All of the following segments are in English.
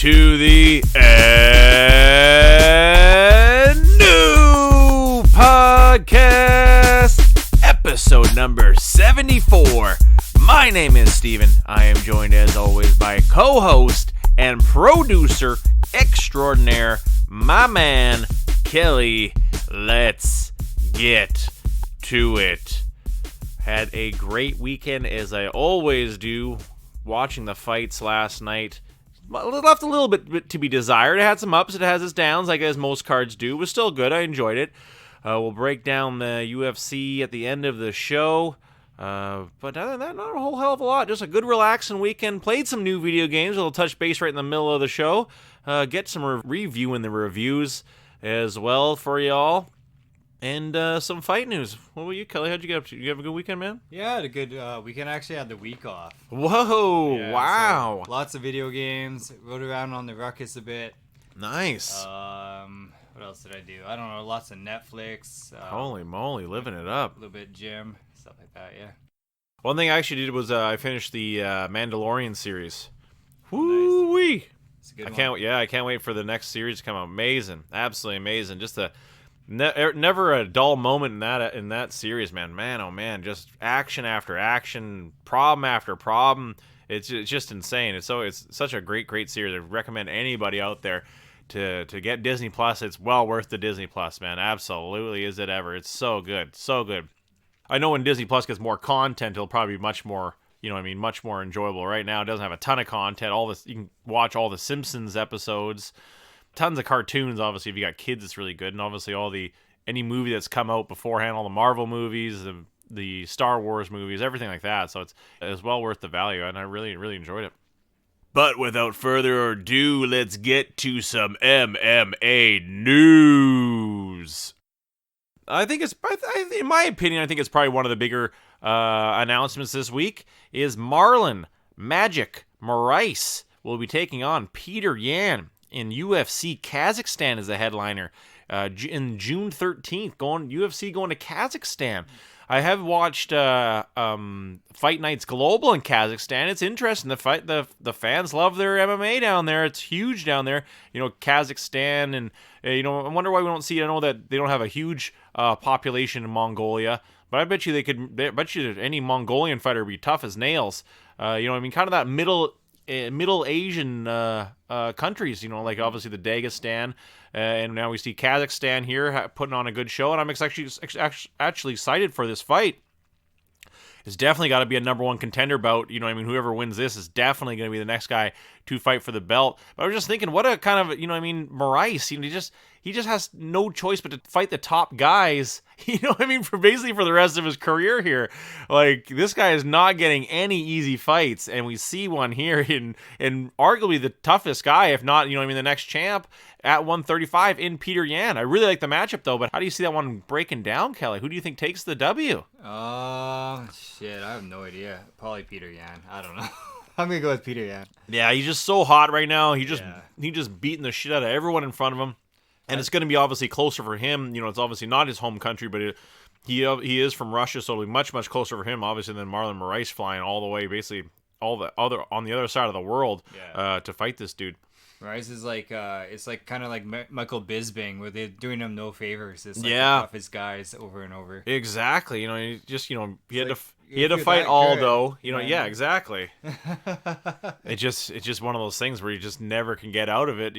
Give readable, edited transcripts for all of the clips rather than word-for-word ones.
to the new podcast, episode number 74. My name is Steven. I am joined as always by co-host and producer extraordinaire, my man, Kelly. Let's get to it. Had a great weekend, as I always do, watching the fights last night. Left a little bit to be desired. It had some ups, it has its downs, like as most cards do. It was still good. I enjoyed it. We'll break down the UFC at the end of the show. But other than that, not a whole hell of a lot. Just a good relaxing weekend. Played some new video games. We'll touch base right in the middle of the show. Get some review in the reviews as well for y'all. And some fight news. What about you, Kelly? How'd you get up to? You have a good weekend, man? Yeah, I had a good weekend. I actually had the week off. Whoa, yeah, wow. So lots of video games. Rode around on the ruckus a bit. Nice. What else did I do? I don't know. Lots of Netflix. Holy moly, living it up. A little bit gym, stuff like that, yeah. One thing I actually did was I finished the Mandalorian series. Woo-wee. Nice. It's a good one. I can't wait for the next series to come out. Amazing. Absolutely amazing. Just never a dull moment in that series, man. Man, oh man, just action after action, problem after problem. It's just insane. It's such a great series. I recommend anybody out there to get Disney Plus. It's well worth the Disney Plus, man. Absolutely is it ever. It's so good. So good. I know when Disney Plus gets more content, it'll probably be much more, much more enjoyable. Right now, it doesn't have a ton of content. You can watch all the Simpsons episodes. Tons of cartoons, obviously. If you got kids, it's really good. And obviously any movie that's come out beforehand, all the Marvel movies, the Star Wars movies, everything like that. So it's well worth the value, and I really, really enjoyed it. But without further ado, let's get to some MMA news. In my opinion, I think it's probably one of the bigger announcements this week is Marlon Magic Moraes will be taking on Peter Yan in UFC Kazakhstan as a headliner in June 13th. UFC going to Kazakhstan. I have watched Fight Nights Global in Kazakhstan. It's interesting. The fans love their MMA down there. It's huge down there. Kazakhstan, and I wonder why we don't see. I know that they don't have a huge population in Mongolia, but I bet you any Mongolian fighter would be tough as nails. Kind of that middle Asian countries, like obviously the Dagestan, and now we see Kazakhstan here putting on a good show, and I'm actually excited for this fight. It's definitely got to be a number one contender bout. Whoever wins this is definitely going to be the next guy to fight for the belt. But I was just thinking, what a kind of, Moraes, he just has no choice but to fight the top guys, for the rest of his career here. Like, this guy is not getting any easy fights, and we see one here in arguably the toughest guy, if not, the next champ at 135 in Peter Yan. I really like the matchup, though, but how do you see that one breaking down, Kelly? Who do you think takes the W? Shit, I have no idea. Probably Peter Yan. I don't know. I'm gonna go with Peter Yan. Yeah, he's just so hot right now. He just beating the shit out of everyone in front of him. And it's going to be obviously closer for him. It's obviously not his home country, but he is from Russia, so it'll be much, much closer for him, obviously, than Marlon Moraes flying all the way, basically, on the other side of the world to fight this dude. Moraes is it's kind of like Michael Bisping, where they're doing him no favors. It's the toughest guys over and over. Exactly. He had to fight Aldo. Yeah, exactly. It's just one of those things where you just never can get out of it.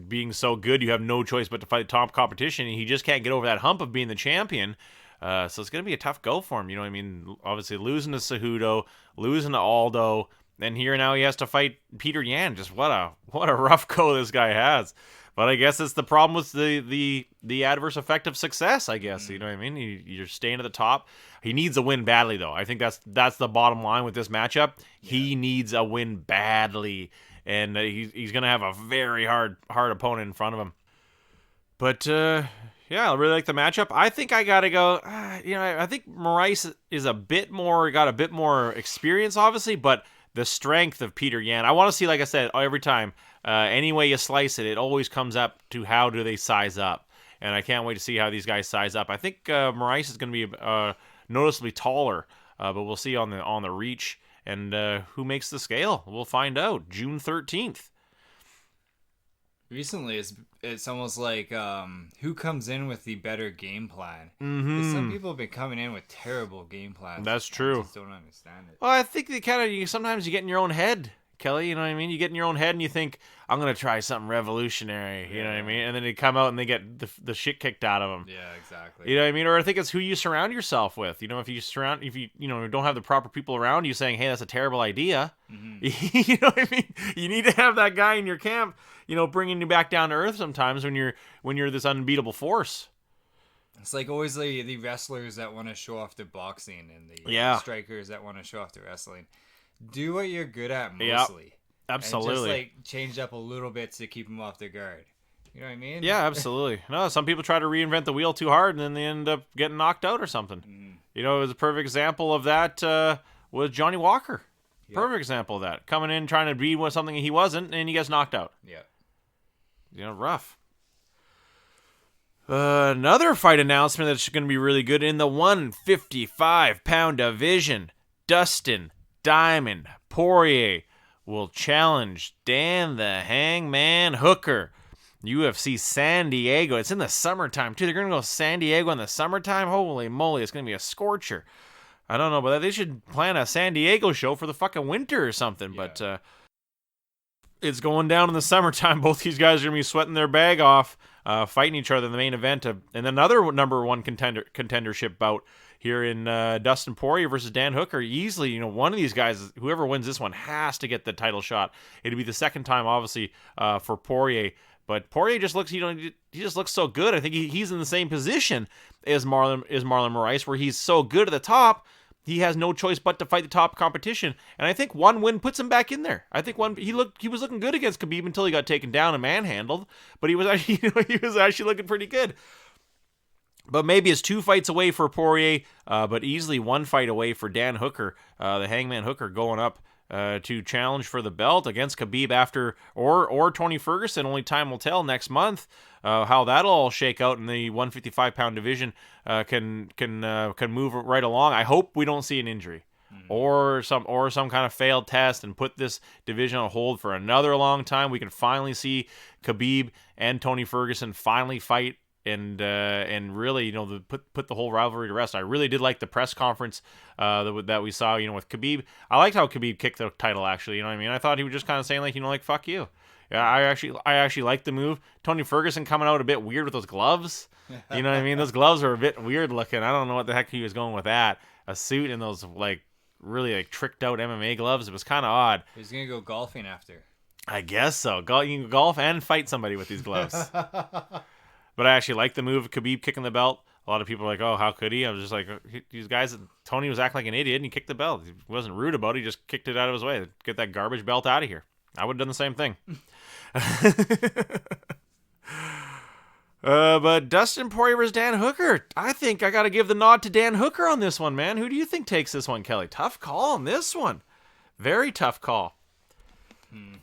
Being so good, you have no choice but to fight the top competition, and he just can't get over that hump of being the champion. So it's going to be a tough go for him. Obviously losing to Cejudo, losing to Aldo, and here now he has to fight Peter Yan. Just what a rough go this guy has. But I guess it's the problem with the adverse effect of success, I guess. You know what I mean? You're staying at the top. He needs a win badly, though. I think that's the bottom line with this matchup. Yeah. He needs a win badly, and he's going to have a very hard opponent in front of him. But, I really like the matchup. I think I got to go, I think Moraes is got a bit more experience, obviously, but the strength of Peter Yan. I want to see, like I said, every time, any way you slice it, it always comes up to how do they size up. And I can't wait to see how these guys size up. I think Moraes is going to be noticeably taller, but we'll see on the reach. And who makes the scale? We'll find out June 13th. recently it's almost like who comes in with the better game plan? Because some Mm-hmm. people have been coming in with terrible game plans. That's I true. just don't understand it. Well, I think they kind of sometimes you get in your own head, Kelly. You know what I mean? You get in your own head and you think I'm gonna try something revolutionary. You know what I mean? And then they come out and they get the shit kicked out of them. Yeah, exactly. You know what I mean? Or I think it's who you surround yourself with. You know, if you don't have the proper people around you saying, "Hey, that's a terrible idea," you know what I mean? You need to have that guy in your camp. You know, bringing you back down to earth sometimes when you're this unbeatable force. It's like always the wrestlers that want to show off their boxing and the Yeah. strikers that want to show off their wrestling. Do what you're good at Yep. mostly. Absolutely. And just like change up a little bit to keep them off their guard. You know what I mean? Yeah, absolutely. No, some people try to reinvent the wheel too hard, and then they end up getting knocked out or something. You know, it was a perfect example of that was Johnny Walker. Yep. Perfect example of that. Coming in trying to be something he wasn't, and he gets knocked out. Yeah. You know, rough. Another fight announcement that's going to be really good in the 155-pound division. Dustin Diamond Poirier will challenge Dan the Hangman Hooker. UFC San Diego. It's in the summertime, too. They're going to go San Diego in the summertime? Holy moly, it's going to be a scorcher. I don't know, but they should plan a San Diego show for the fucking winter or something. Yeah. But it's going down in the summertime. Both these guys are going to be sweating their bag off, fighting each other in the main event. And another number one contendership bout here in Dustin Poirier versus Dan Hooker. Easily, you know, one of these guys, whoever wins this one, has to get the title shot. It'll be the second time, obviously, for Poirier. But Poirier just looks, he just looks so good. I think he's in the same position as Marlon Moraes, where he's so good at the top, he has no choice but to fight the top competition. And I think one win puts him back in there. I think he was looking good against Khabib until he got taken down and manhandled. But he was actually looking pretty good. But maybe it's 2 fights away for Poirier, but easily 1 fight away for Dan Hooker, the Hangman Hooker, going up to challenge for the belt against Khabib or Tony Ferguson. Only time will tell next month how that'll all shake out in the 155-pound division. Can move right along. I hope we don't see an injury or some kind of failed test and put this division on hold for another long time. We can finally see Khabib and Tony Ferguson finally fight. And really, you know, put the whole rivalry to rest. I really did like the press conference that we saw, you know, with Khabib. I liked how Khabib kicked the title, actually. You know what I mean? I thought he was just kind of saying, like, you know, like, fuck you. Yeah, I actually liked the move. Tony Ferguson coming out a bit weird with those gloves. You know what I mean? Those gloves are a bit weird looking. I don't know what the heck he was going with that. A suit and those, like, really, like, tricked out MMA gloves. It was kind of odd. He's going to go golfing after. I guess so. You can golf and fight somebody with these gloves. But I actually like the move of Khabib kicking the belt. A lot of people are like, oh, how could he? I was just like, these guys, Tony was acting like an idiot and he kicked the belt. He wasn't rude about it. He just kicked it out of his way. Get that garbage belt out of here. I would have done the same thing. But Dustin Poirier versus Dan Hooker. I think I got to give the nod to Dan Hooker on this one, man. Who do you think takes this one, Kelly? Tough call on this one. Very tough call. Damn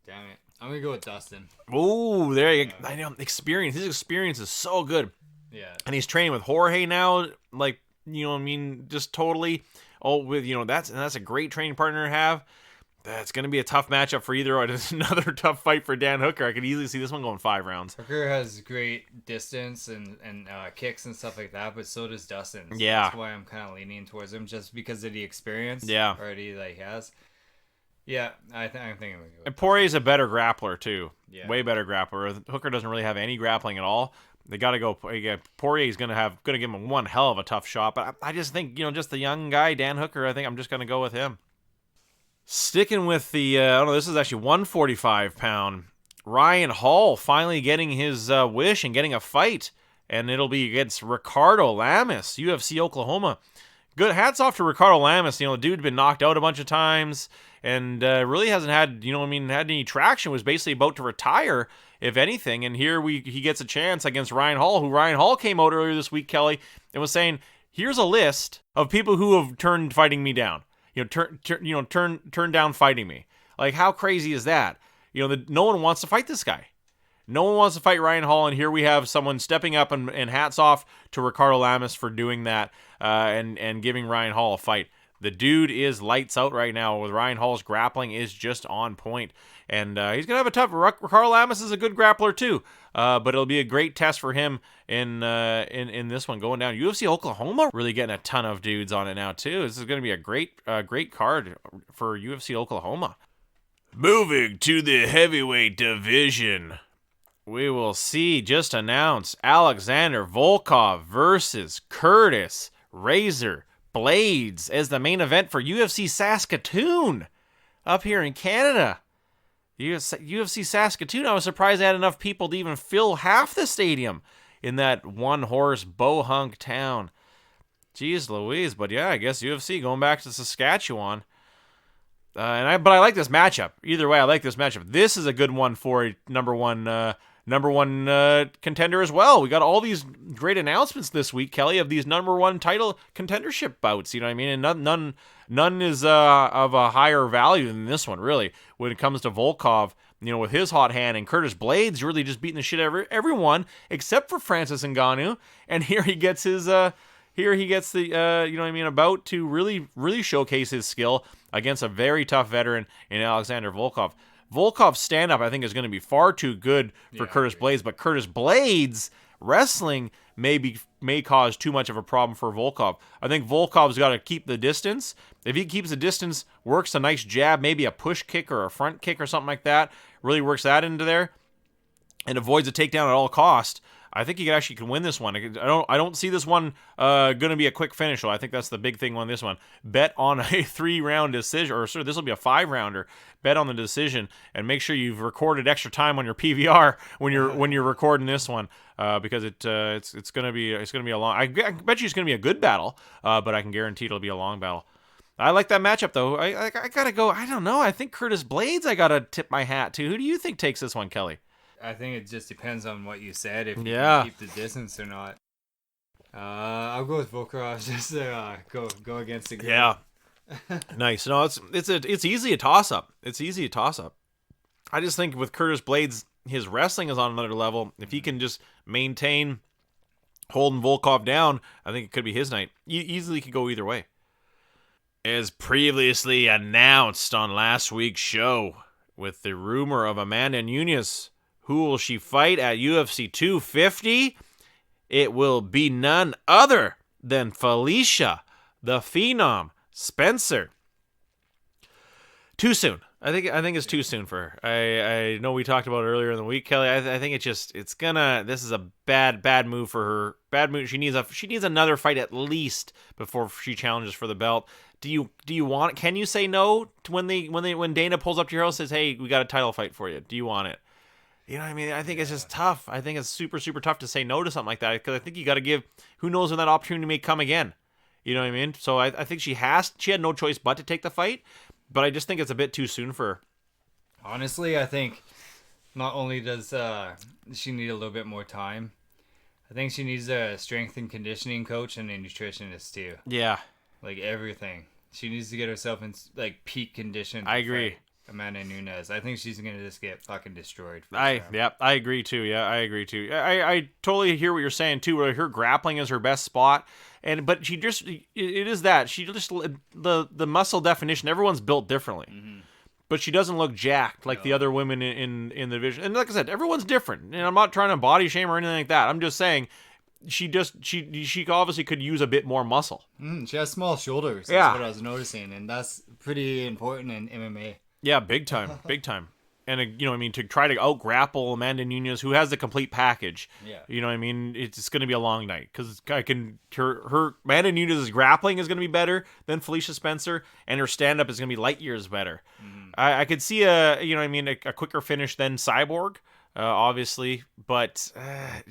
it. I'm going to go with Dustin. Oh, there you go. I know. Experience. His experience is so good. Yeah. And he's training with Jorge now. Like, you know what I mean? Just totally. Oh, with, you know, that's a great training partner to have. That's going to be a tough matchup for either. It's another tough fight for Dan Hooker. I could easily see this one going 5 rounds. Hooker has great distance and kicks and stuff like that, but so does Dustin. So Yeah. That's why I'm kind of leaning towards him, just because of the experience already that he has. Yeah, I'm thinking we go. And Poirier's a better grappler, too. Yeah. Way better grappler. Hooker doesn't really have any grappling at all. They got to go. Poirier's going to give him one hell of a tough shot. But I just think, you know, just the young guy, Dan Hooker, I think I'm just going to go with him. Sticking with the, this is actually 145-pound. Ryan Hall finally getting his wish and getting a fight. And it'll be against Ricardo Lamas, UFC Oklahoma. Good. Hats off to Ricardo Lamas. You know, the dude's been knocked out a bunch of times and really hasn't had, had any traction. Was basically about to retire, if anything. And here he gets a chance against Ryan Hall, who Ryan Hall came out earlier this week, Kelly, and was saying, here's a list of people who have turned fighting me down. Turn down fighting me. Like, how crazy is that? You know, no one wants to fight this guy. No one wants to fight Ryan Hall, and here we have someone stepping up, and hats off to Ricardo Lamas for doing that and giving Ryan Hall a fight. The dude is lights out right now. With Ryan Hall's grappling is just on point. And he's going to have a tough... Carl Lamas is a good grappler too. But it'll be a great test for him in this one going down. UFC Oklahoma really getting a ton of dudes on it now too. This is going to be a great card for UFC Oklahoma. Moving to the heavyweight division, we will see, just announced, Alexander Volkov versus Curtis Razor Blades as the main event for UFC Saskatoon up here in Canada. UFC Saskatoon, I was surprised they had enough people to even fill half the stadium in that one-horse bow-hunk town. Jeez Louise, but yeah, I guess UFC going back to Saskatchewan. But I like this matchup. Either way, I like this matchup. This is a good one for a number one contender as well. We got all these great announcements this week, Kelly, of these number one title contendership bouts. You know what I mean? And none is of a higher value than this one, really. When it comes to Volkov, with his hot hand, and Curtis Blades really just beating the shit out of everyone except for Francis Ngannou. And here he gets his. Here he gets the, about to really showcase his skill against a very tough veteran in Alexander Volkov. Volkov's stand-up, I think, is going to be far too good for Curtis Blades, but Curtis Blades' wrestling may cause too much of a problem for Volkov. I think Volkov's got to keep the distance. If he keeps the distance, works a nice jab, maybe a push kick or a front kick or something like that, really works that into there, and avoids a takedown at all cost, I think he actually can win this one. I don't see this one going to be a quick finish. So I think that's the big thing on this one. Bet on a 3-round decision, or this will be a 5-rounder. Bet on the decision, and make sure you've recorded extra time on your PVR when you're recording this one, because it's going to be a long. I bet you it's going to be a good battle, but I can guarantee it'll be a long battle. I like that matchup though. I gotta go. I don't know. I think Curtis Blades. I gotta tip my hat to. Who do you think takes this one, Kelly? I think it just depends on what you said, if you can keep the distance or not. I'll go with Volkov, just go against the grain. Yeah. Nice. No, it's easily a toss-up. I just think with Curtis Blades, his wrestling is on another level. If he can just maintain holding Volkov down, I think it could be his night. Easily could go either way. As previously announced on last week's show, with the rumor of Amanda Nunes, who will she fight at UFC 250? It will be none other than Felicia, the Phenom, Spencer. Too soon. I think it's too soon for her. I know we talked about it earlier in the week, Kelly. I think this is a bad move for her. Bad move. She needs another fight at least before she challenges for the belt. Do you want it? Can you say no to when Dana pulls up to your house and says, "Hey, we got a title fight for you"? Do you want it? You know what I mean? I think it's just tough. I think it's super, super tough to say no to something like that, because I think you got to give, who knows when that opportunity may come again. You know what I mean? So I think she had no choice but to take the fight, but I just think it's a bit too soon for her. Honestly, I think not only does she need a little bit more time, I think she needs a strength and conditioning coach and a nutritionist too. Yeah. Like everything. She needs to get herself in peak condition. I agree. Amanda Nunes. I think she's gonna just get fucking destroyed. I agree too. I totally hear what you're saying too. Where her grappling is her best spot, but she just the muscle definition. Everyone's built differently, but she doesn't look jacked like the other women in the division. And like I said, everyone's different. And I'm not trying to body shame or anything like that. I'm just saying she obviously could use a bit more muscle. She has small shoulders. That's what I was noticing, and that's pretty important in MMA. Yeah, big time. And, to try to out-grapple Amanda Nunes, who has the complete package. Yeah. You know what I mean? It's going to be a long night, because her Amanda Nunes' grappling is going to be better than Felicia Spencer, and her stand-up is going to be light years better. Mm-hmm. I could see a quicker finish than Cyborg, obviously, but I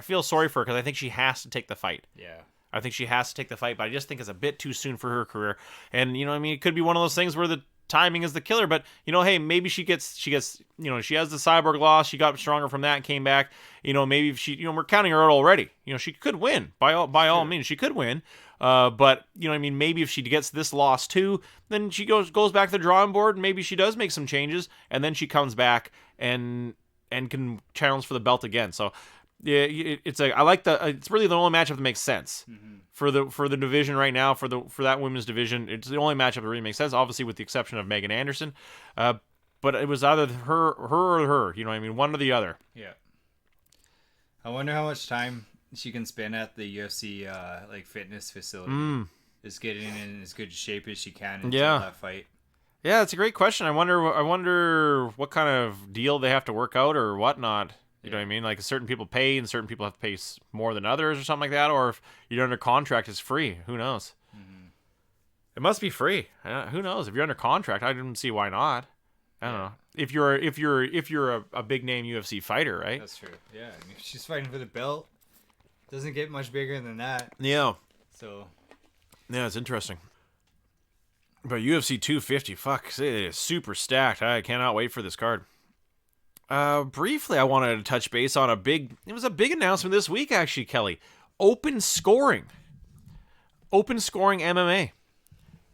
feel sorry for her, because I think she has to take the fight. Yeah. I think she has to take the fight, but I just think it's a bit too soon for her career. And, it could be one of those things where the timing is the killer, but, hey, maybe she gets, she has the Cyborg loss, she got stronger from that and came back. Maybe if she, we're counting her out already. She could win, by all means, she could win. But, maybe if she gets this loss too, then she goes back to the drawing board, and maybe she does make some changes, and then she comes back and can challenge for the belt again. So, Yeah, it's like I like the. It's really the only matchup that makes sense for the division right now. For that women's division, it's the only matchup that really makes sense. Obviously, with the exception of Megan Anderson, but it was either her or her. You know what I mean? One or the other. Yeah. I wonder how much time she can spend at the UFC like fitness facility. Is getting in as good shape as she can until that fight. Yeah, it's a great question. I wonder what kind of deal they have to work out or whatnot. You know what I mean? Like certain people pay and certain people have to pay more than others or something like that. Or if you're under contract, it's free. Who knows? It must be free. Who knows? If you're under contract, I didn't see why not. I don't know. If you're a big name UFC fighter, right? That's true. Yeah, I mean, she's fighting for the belt. Doesn't get much bigger than that. Yeah. So. Yeah, it's interesting. But UFC 250, fuck, it is super stacked. I cannot wait for this card. Briefly, I wanted to touch base on it was a big announcement this week, actually, Kelly. Open scoring MMA.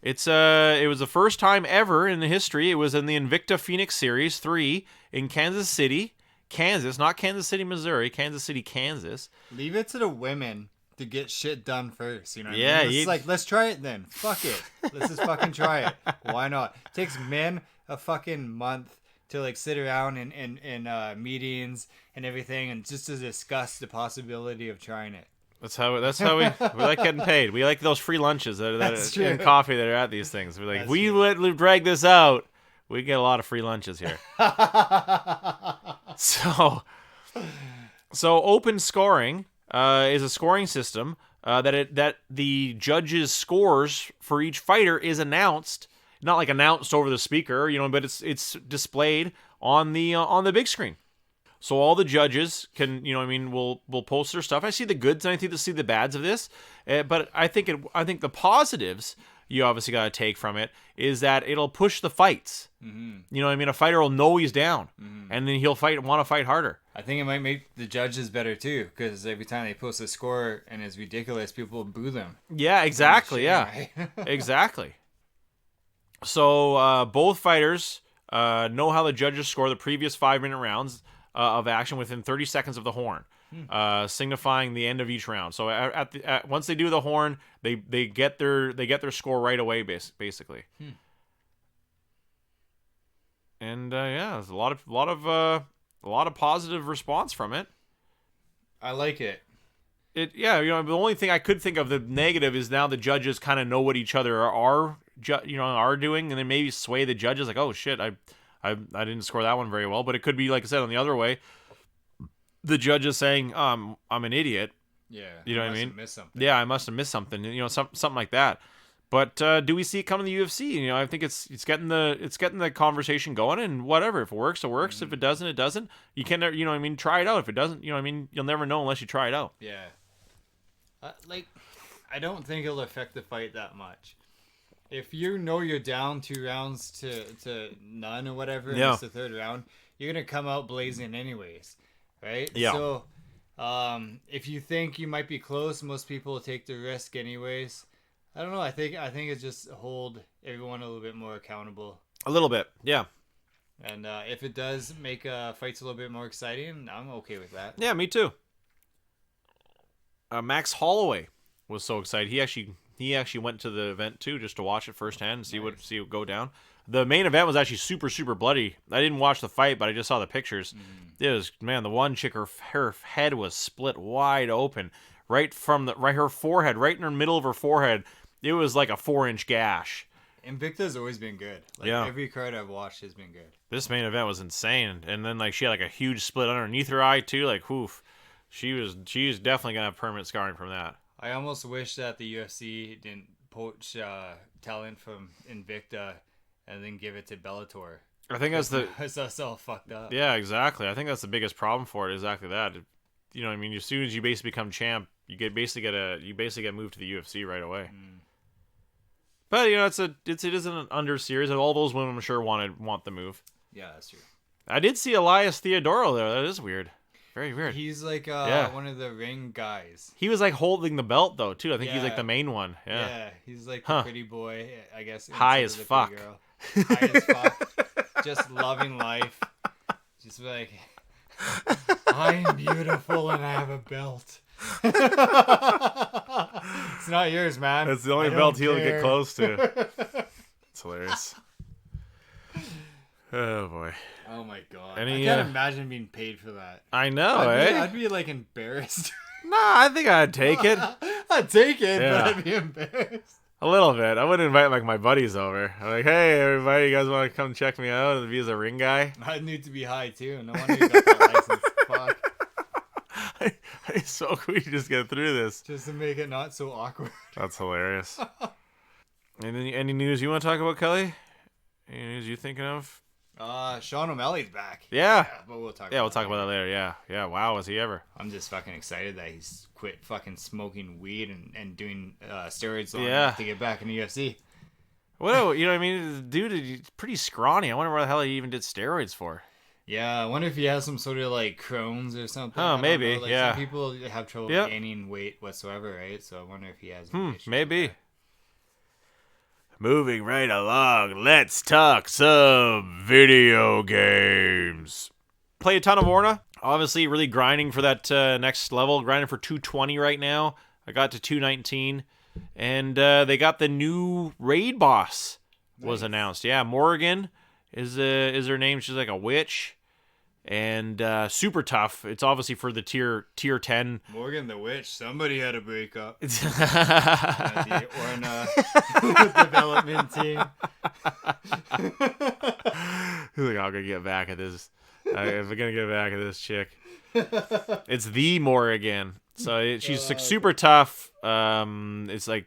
It was the first time ever in the history. It was in the Invicta Phoenix Series 3 in Kansas City, Kansas, not Kansas City, Missouri, Kansas City, Kansas. Leave it to the women to get shit done first, you know what I mean? It's like, let's try it then. Fuck it. Let's just fucking try it. Why not? It takes men a fucking month to like sit around in meetings and everything and just to discuss the possibility of trying it. That's how we like getting paid. We like those free lunches and coffee that are at these things. We're like, That's we true. let drag this out. We get a lot of free lunches here. So open scoring is a scoring system that the judges' scores for each fighter is announced, not like announced over the speaker, but it's displayed on the big screen. So all the judges can, will post their stuff. I see the goods and I think to see the bads of this, but I think the positives you obviously got to take from it is that it'll push the fights. A fighter will know he's down, and then he'll want to fight harder. I think it might make the judges better too, because every time they post a score and it's ridiculous, people boo them. Yeah, exactly. Yeah, exactly. So both fighters know how the judges score the previous 5-minute rounds of action within 30 seconds of the horn, signifying the end of each round. So once they do the horn, they get their score right away, basically. And there's a lot of positive response from it. I like it. The only thing I could think of the negative is now the judges kind of know what each other are doing, and then maybe sway the judges like, oh shit, I didn't score that one very well. But it could be, like I said, on the other way, the judge is saying, I'm an idiot. Yeah. You know what I mean? Missed something. Yeah, I must have missed something. Something like that. But do we see it coming to the UFC? I think it's getting the conversation going, and whatever. If it works, it works. If it doesn't, it doesn't. You can, try it out. If it doesn't, you'll never know unless you try it out. Yeah. I don't think it'll affect the fight that much. If you're down 2 rounds to none or whatever, and it's the third round, you're gonna come out blazing anyways, right? Yeah. So, if you think you might be close, most people will take the risk anyways. I don't know. I think it's just hold everyone a little bit more accountable. A little bit, yeah. And if it does make fights a little bit more exciting, I'm okay with that. Yeah, me too. Max Holloway was so excited. He actually went to the event too, just to watch it firsthand and see what go down. The main event was actually super, super bloody. I didn't watch the fight, but I just saw the pictures. It was, man, the one chick, her head was split wide open, right her forehead, right in the middle of her forehead. It was like a 4-inch gash. Invicta's always been good. Every card I've watched has been good. This main event was insane, and then she had a huge split underneath her eye too. Oof, she's definitely gonna have permanent scarring from that. I almost wish that the UFC didn't poach talent from Invicta and then give it to Bellator. I think that's all fucked up. Yeah, exactly. I think that's the biggest problem for it. Exactly that. As soon as you basically become champ, you basically get moved to the UFC right away. But it is an under series, and all those women I'm sure want the move. Yeah, that's true. I did see Elias Theodoro there. That is weird. Very weird. He's one of the ring guys. He was holding the belt though too. I think he's the main one. Yeah, he's the pretty boy, I guess. High as fuck. High as fuck. Just loving life. Just I am beautiful and I have a belt. It's not yours, man. That's the only I don't belt he'll care. get close to. It's hilarious. Oh boy. Oh my god. Any, I can't imagine being paid for that. I know, I'd be like embarrassed. Nah, I think I'd take it. I'd take it, Yeah. but I'd be embarrassed. A little bit. I would invite like my buddies over. I'm like, hey, everybody, you guys want to come check me out and be as a ring guy? I'd need to be high too. No wonder you got that license. Fuck. It's so cool you just get through this. Just to make it not so awkward. That's hilarious. Any news you want to talk about, Kelly? Any news you thinking of? Sean O'Malley's back. Yeah. But we'll talk. Yeah, we'll talk about that later. Yeah. Wow, was he ever? I'm just fucking excited that he's quit fucking smoking weed and doing steroids to get back in the UFC. Well, you know what I mean? The dude is pretty scrawny. I wonder where the hell he even did steroids for. Yeah, I wonder if he has some sort of like Crohn's or something. Oh, maybe. Like, yeah. Some people have trouble gaining weight whatsoever, right? So I wonder if he has. Maybe. Moving right along, let's talk some video games. Play a ton of Orna. Obviously, really grinding for that next level. Grinding for 220 right now. I got to 219. And they got the new raid boss was announced. Yeah, Morrigan is her name. She's like a witch. And super tough. It's obviously for the tier 10. Morgan the Witch. Somebody had to break up. It's The Orna development team. He's like, I'm gonna get back at this. If we're gonna get back at this chick, it's the Morrigan. So she's like super tough. It's like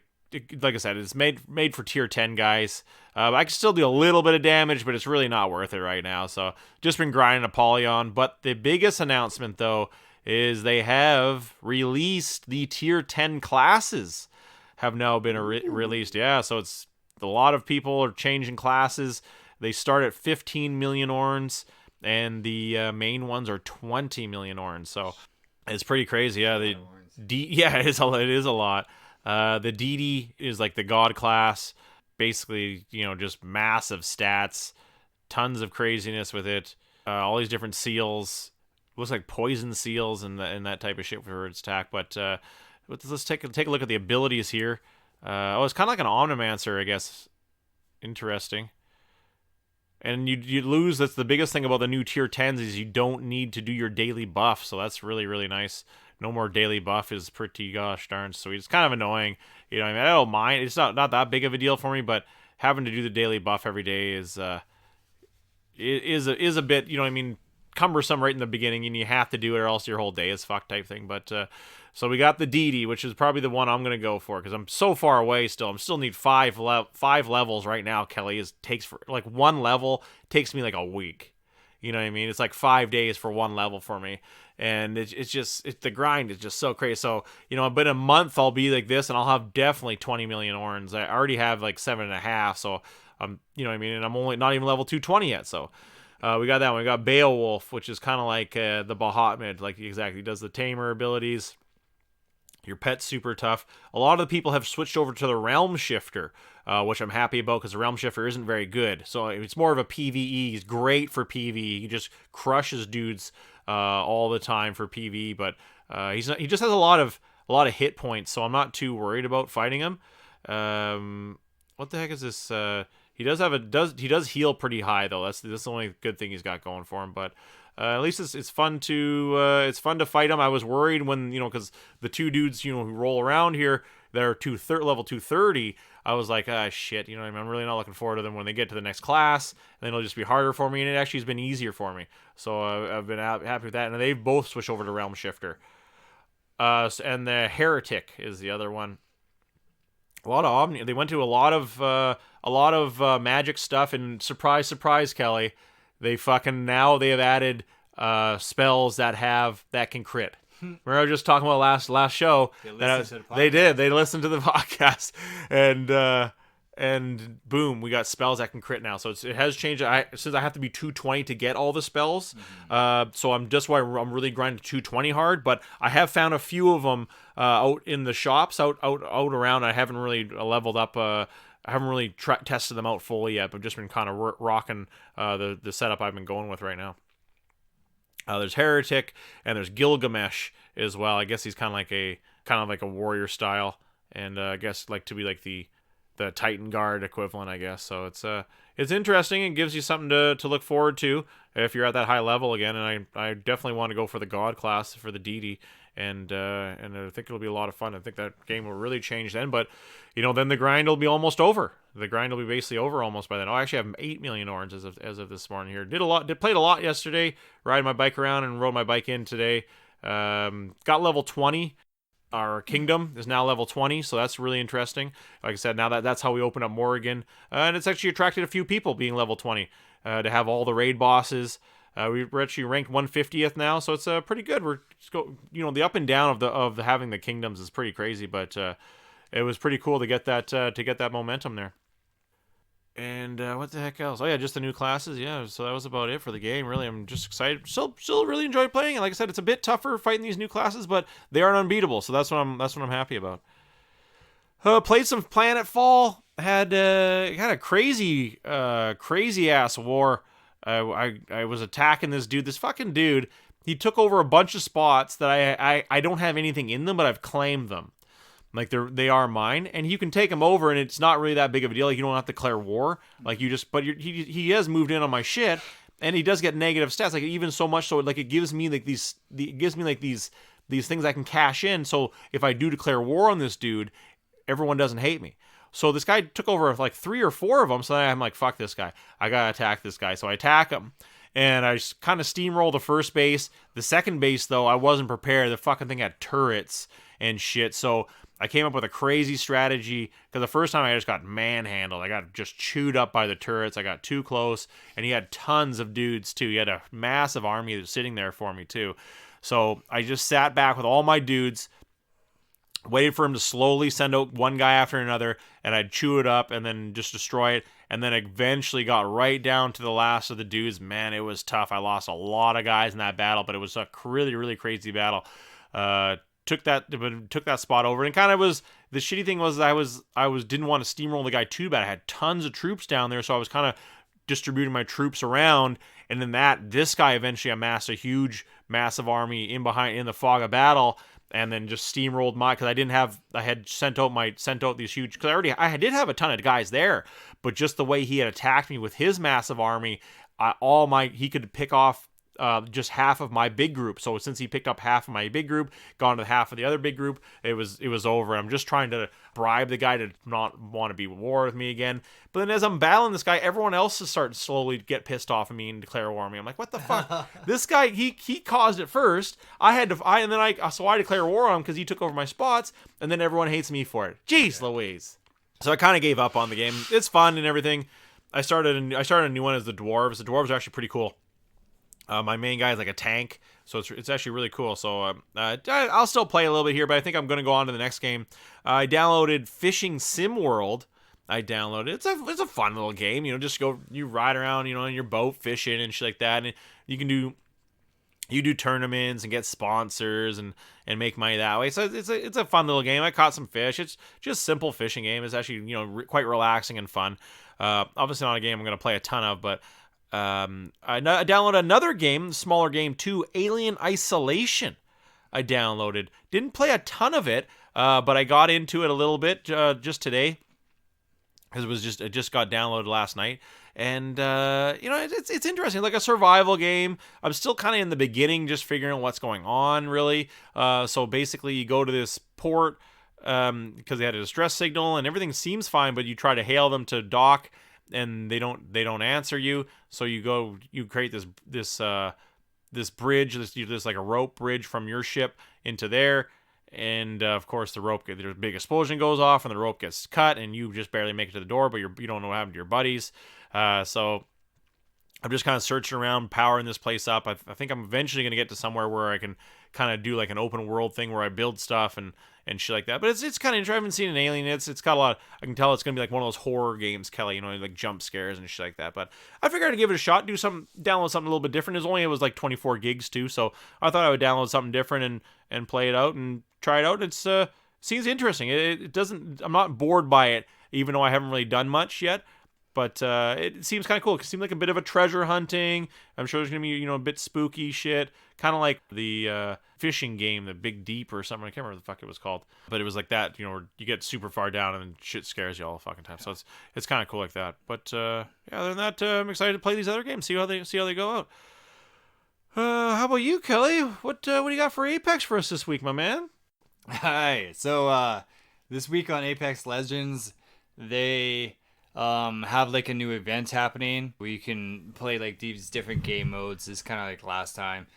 I said, it's made for tier 10 guys. I can still do a little bit of damage, but it's really not worth it right now. So just been grinding Apollyon. But the biggest announcement, though, is they have released the tier 10 classes have now been released. Yeah, so it's a lot of people are changing classes. They start at 15 million orns, and the main ones are 20 million orns. So it's pretty crazy. Yeah, it is a lot. The DD is like the god class. Basically, just massive stats, tons of craziness with it. All these different seals, looks like poison seals and that type of shit for its attack. But let's take a look at the abilities here. It's kind of like an Omnimancer, I guess. Interesting. And you lose. That's the biggest thing about the new tier 10s is you don't need to do your daily buff. So that's really, really nice. No more daily buff is pretty gosh darn sweet. It's kind of annoying. I don't mind. It's not that big of a deal for me, but having to do the daily buff every day is a bit, cumbersome right in the beginning, and you have to do it or else your whole day is fucked type thing. But so we got the DD, which is probably the one I'm going to go for because I'm so far away still. I still need five levels right now, Kelly. Takes for like one level takes me like a week. You know what I mean? It's like 5 days for one level for me. And it's the grind is just so crazy. So, but in a month I'll be like this and I'll have definitely 20 million orns. I already have like 7.5. So and I'm only not even level 220 yet. So we got that one. We got Beowulf, which is kind of like the Bahamut, like exactly does the tamer abilities. Your pet's super tough. A lot of the people have switched over to the Realm Shifter, which I'm happy about because the Realm Shifter isn't very good. So it's more of a PvE. He's great for PvE. He just crushes dudes all the time for PvE, but he just has a lot of hit points, so I'm not too worried about fighting him. What the heck is this? He does heal pretty high though. That's the only good thing he's got going for him, but. At least it's fun to fight him. I was worried when because the two dudes who roll around here they're level 230. I was like shit. I'm really not looking forward to them when they get to the next class. And then it'll just be harder for me, and it actually has been easier for me. So I've been happy with that. And they've both switched over to Realm Shifter. And the Heretic is the other one. A lot of they went to a lot of magic stuff, and surprise, Kelly. They have added spells that can crit. Remember I was just talking about last show. They did. They listened to the podcast, and boom, we got spells that can crit now. So it has changed. Since I have to be 220 to get all the spells, so I'm really grinding 220 hard. But I have found a few of them out in the shops, out around. I haven't really leveled up. I haven't really tested them out fully yet, but just been kind of rocking the setup I've been going with right now. There's Heretic and there's Gilgamesh as well. I guess he's kind of like a warrior style, and I guess like to be like the Titan Guard equivalent, I guess. So it's interesting and gives you something to look forward to if you're at that high level again. And I definitely want to go for the God class for the deity, and I think it'll be a lot of fun. I think that game will really change then. But then the grind will be almost over. The grind will be basically over almost by then. I actually have 8 million orange as of this morning here. Played a lot yesterday. Riding my bike around and rode my bike in today. Got level 20. Our kingdom is now level 20, so that's really interesting. Like I said, now that's how we open up Morrigan, and it's actually attracted a few people being level 20 to have all the raid bosses. We're actually ranked 150th now, so it's pretty good. We're just the up and down of having the kingdoms is pretty crazy, but it was pretty cool to get that momentum there. And what the heck else? Oh yeah, just the new classes. Yeah, so that was about it for the game. Really, I'm just excited. Still really enjoy playing. And like I said, it's a bit tougher fighting these new classes, but they aren't unbeatable. So that's what I'm happy about. Played some Planetfall. Had a crazy ass war. I was attacking this dude. This fucking dude. He took over a bunch of spots that I don't have anything in them, but I've claimed them. Like they are mine, and you can take them over, and it's not really that big of a deal. Like you don't have to declare war. Like he has moved in on my shit, and he does get negative stats. Like even so much so, like it gives me like these things I can cash in. So if I do declare war on this dude, everyone doesn't hate me. So this guy took over like 3 or 4 of them. So then I'm like, fuck this guy. I gotta attack this guy. So I attack him. And I just kind of steamroll the first base. The second base, though, I wasn't prepared. The fucking thing had turrets and shit. So I came up with a crazy strategy because the first time I just got manhandled. I got just chewed up by the turrets. I got too close, and he had tons of dudes too. He had a massive army that was sitting there for me too. So I just sat back with all my dudes, waited for him to slowly send out one guy after another, and I'd chew it up and then just destroy it. And then eventually got right down to the last of the dudes. Man, it was tough. I lost a lot of guys in that battle, but it was a really, really crazy battle. Took that spot over, and kind of was the shitty thing was I didn't want to steamroll the guy too bad. I had tons of troops down there, so I was kind of distributing my troops around, and then this guy eventually amassed a huge, massive army in the fog of battle, and then just steamrolled because I had sent out these huge, because I did have a ton of guys there, but just the way he had attacked me with his massive army, he could pick off just half of my big group. So since he picked up half of my big group, gone to half of the other big group, it was over. I'm just trying to bribe the guy to not want to be at war with me again. But then as I'm battling this guy, everyone else is starting to slowly get pissed off at me and declare war on me. I'm like, what the fuck? This guy, he caused it first. I declare war on him because he took over my spots, and then everyone hates me for it. Jeez Louise. So I kind of gave up on the game. It's fun and everything. I started a new one as the dwarves. The dwarves are actually pretty cool. My main guy is like a tank, so it's actually really cool. So I'll still play a little bit here, but I think I'm going to go on to the next game. I downloaded Fishing Sim World. It's a fun little game. Just you ride around, in your boat fishing and shit like that, and you do tournaments and get sponsors and make money that way. So it's a fun little game. I caught some fish. It's just simple fishing game. It's actually quite relaxing and fun. Obviously not a game I'm going to play a ton of, but I downloaded another game, smaller game too, Alien Isolation. I downloaded. Didn't play a ton of it, but I got into it a little bit just today because it just got downloaded last night. And it's interesting, like a survival game. I'm still kind of in the beginning, just figuring out what's going on, really. So basically, you go to this port because they had a distress signal, and everything seems fine, but you try to hail them to dock, and they don't answer you. So you create this bridge, this like a rope bridge from your ship into there. And of course, there's a big explosion goes off, and the rope gets cut, and you just barely make it to the door, but you don't know what happened to your buddies. So I'm just kind of searching around, powering this place up. I think I'm eventually going to get to somewhere where I can kind of do like an open world thing where I build stuff and shit like that. But it's kind of interesting. I haven't seen an Alien. It's got a lot. I can tell it's going to be like one of those horror games, Kelly, like jump scares and shit like that. But I figured I'd give it a shot, download something a little bit different. It was like 24 gigs too, so I thought I would download something different and play it out and try it out. It's seems interesting. It doesn't. I'm not bored by it, even though I haven't really done much yet. But it seems kind of cool. It seemed like a bit of a treasure hunting. I'm sure there's going to be, a bit spooky shit. Kind of like the fishing game, the Big Deep or something. I can't remember what the fuck it was called. But it was like that, where you get super far down and shit scares you all the fucking time. So it's kind of cool like that. But yeah, other than that, I'm excited to play these other games, see how they go out. How about you, Kelly? What do you got for Apex for us this week, my man? Hi. So this week on Apex Legends, they have like a new event happening where you can play like these different game modes. It's kind of like last time.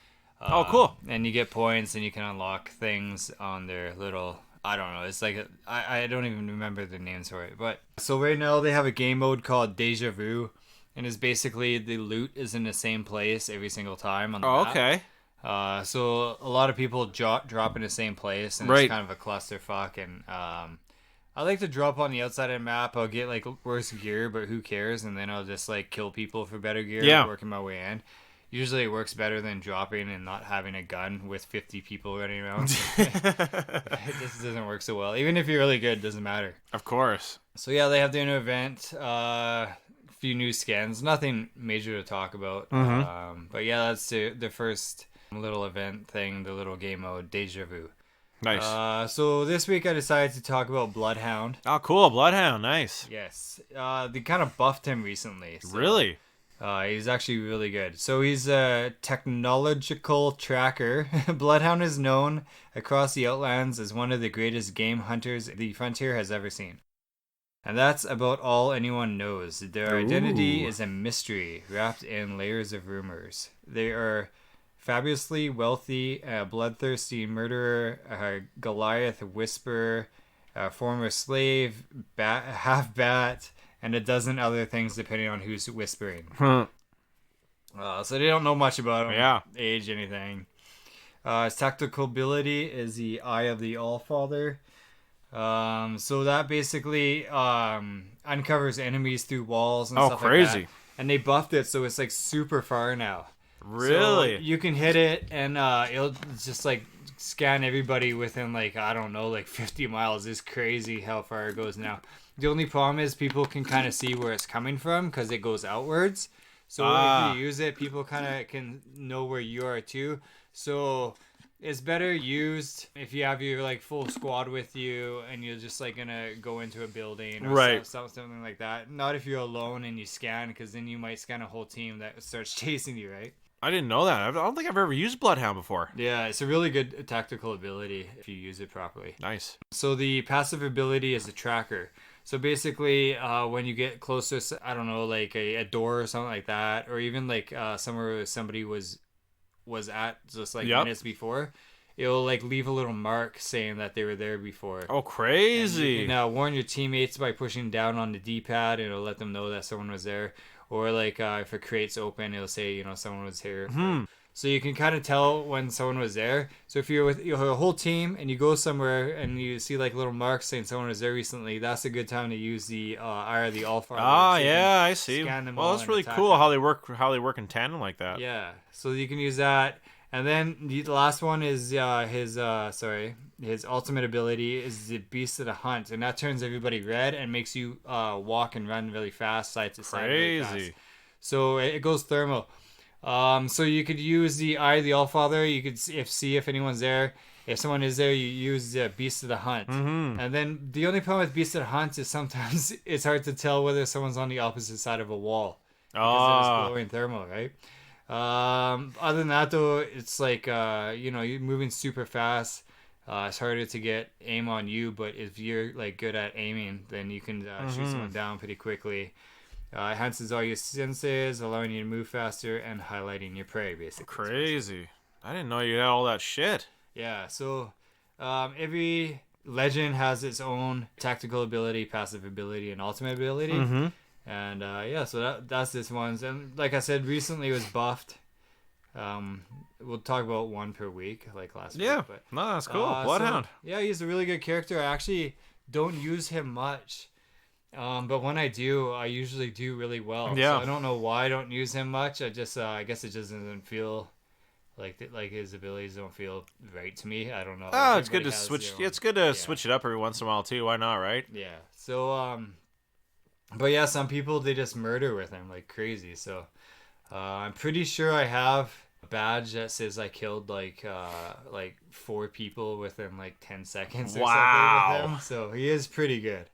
Oh, cool. And you get points and you can unlock things on their little, I don't know. It's like, I don't even remember the names for it. But so right now they have a game mode called Deja Vu. And it's basically the loot is in the same place every single time on the map. Okay. So a lot of people drop in the same place, and Right. it's kind of a clusterfuck. And I like to drop on the outside of the map. I'll get like worse gear, but who cares? And then I'll just like kill people for better gear. Yeah. Working my way in. Usually it works better than dropping and not having a gun with 50 people running around. It just doesn't work so well. Even if you're really good, it doesn't matter. Of course. So yeah, they have their new event. Few new skins. Nothing major to talk about. But yeah, that's the first little event thing, the little game mode, Deja Vu. Nice. So this week I decided to talk about Bloodhound. Oh, cool. Bloodhound. Nice. Yes. They kind of buffed him recently. So, Really? he's actually really good. So he's a technological tracker. Bloodhound is known across the Outlands as one of the greatest game hunters the Frontier has ever seen. And that's about all anyone knows. Their identity is a mystery wrapped in layers of rumors. They are fabulously wealthy, a bloodthirsty murderer, a Goliath whisperer, a former slave, half bat, and a dozen other things depending on who's whispering. So they don't know much about him. Yeah. Age, anything. His tactical ability is the Eye of the Allfather. So that basically uncovers enemies through walls and stuff crazy. like that. And they buffed it so it's like super far now. Really? So you can hit it and it'll just like scan everybody within like, I don't know, like 50 miles. It's crazy how far it goes now. The only problem is people can kind of see where it's coming from because it goes outwards. So if you use it, people kind of can know where you are too. So it's better used if you have your like full squad with you and you're just like gonna go into a building or something like that. Not if you're alone and you scan, because then you might scan a whole team that starts chasing you, right? I didn't know that. I don't think I've ever used Bloodhound before. Yeah, it's a really good tactical ability if you use it properly. Nice. So the passive ability is a tracker. So basically, when you get close to, I don't know, like a door or something like that, or even like somewhere where somebody was at just like minutes before, it'll like leave a little mark saying that they were there before. Oh, crazy. And you can warn your teammates by pushing down on the D-pad, and it'll let them know that someone was there. Or like if a crate's open, it'll say, someone was here. So you can kind of tell when someone was there. So if you're with your whole team and you go somewhere and you see like little marks saying someone was there recently, that's a good time to use the Eye of the Allfather. Oh, yeah, I see. Well, that's really cool them. how they work in tandem like that. Yeah, so you can use that. And then the last one is his ultimate ability is the Beast of the Hunt, and that turns everybody red and makes you walk and run really fast, side to side. Really fast. So it goes thermal. So you could use the Eye of the Allfather. You could see if anyone's there. If someone is there, you use the Beast of the Hunt. And then the only problem with Beast of the Hunt is sometimes it's hard to tell whether someone's on the opposite side of a wall. Because it's glowing thermal, right? Other than that though, it's like you're moving super fast. It's harder to get aim on you, but if you're like good at aiming, then you can shoot someone down pretty quickly. Enhances all your senses, allowing you to move faster and highlighting your prey, basically. Crazy. I didn't know you had all that shit. Yeah, so every legend has its own tactical ability, passive ability, and ultimate ability. And so that's this one's. And like I said, recently it was buffed. We'll talk about one per week, like last week. But no, that's cool. Bloodhound. So, he's a really good character. I actually don't use him much. But when I do, I usually do really well. Yeah. So I don't know why I don't use him much. I just, I guess it just doesn't feel like his abilities don't feel right to me. I don't know. Oh, it's good to switch. It's good to switch it up every once in a while too. Why not, right? Yeah. So, But yeah, some people, they just murder with him like crazy. So I'm pretty sure I have a badge that says I killed like 4 people within like 10 seconds or something with him. So he is pretty good.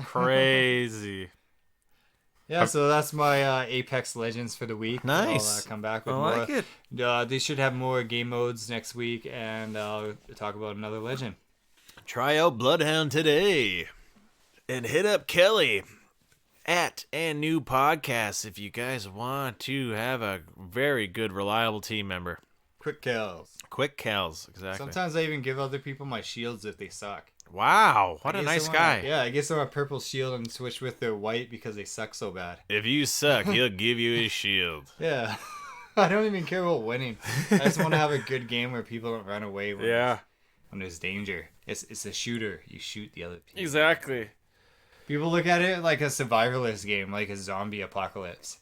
Crazy. Yeah, so that's my Apex Legends for the week. Nice. I'll come back with I more. like it. They should have more game modes next week, and I'll talk about another legend. Try out Bloodhound today. And hit up Kelly at and new podcasts if you guys want to have a very good, reliable team member. Quick kills. Quick kills, exactly. Sometimes I even give other people my shields if they suck. Wow, what a nice guy. Yeah, I give them a purple shield and switch with their white because they suck so bad. If you suck, he'll give you his shield. Yeah. I don't even care about winning. I just want to have a good game where people don't run away when there's danger. It's a shooter. You shoot the other people. Exactly. People look at it like a survivalist game, like a zombie apocalypse.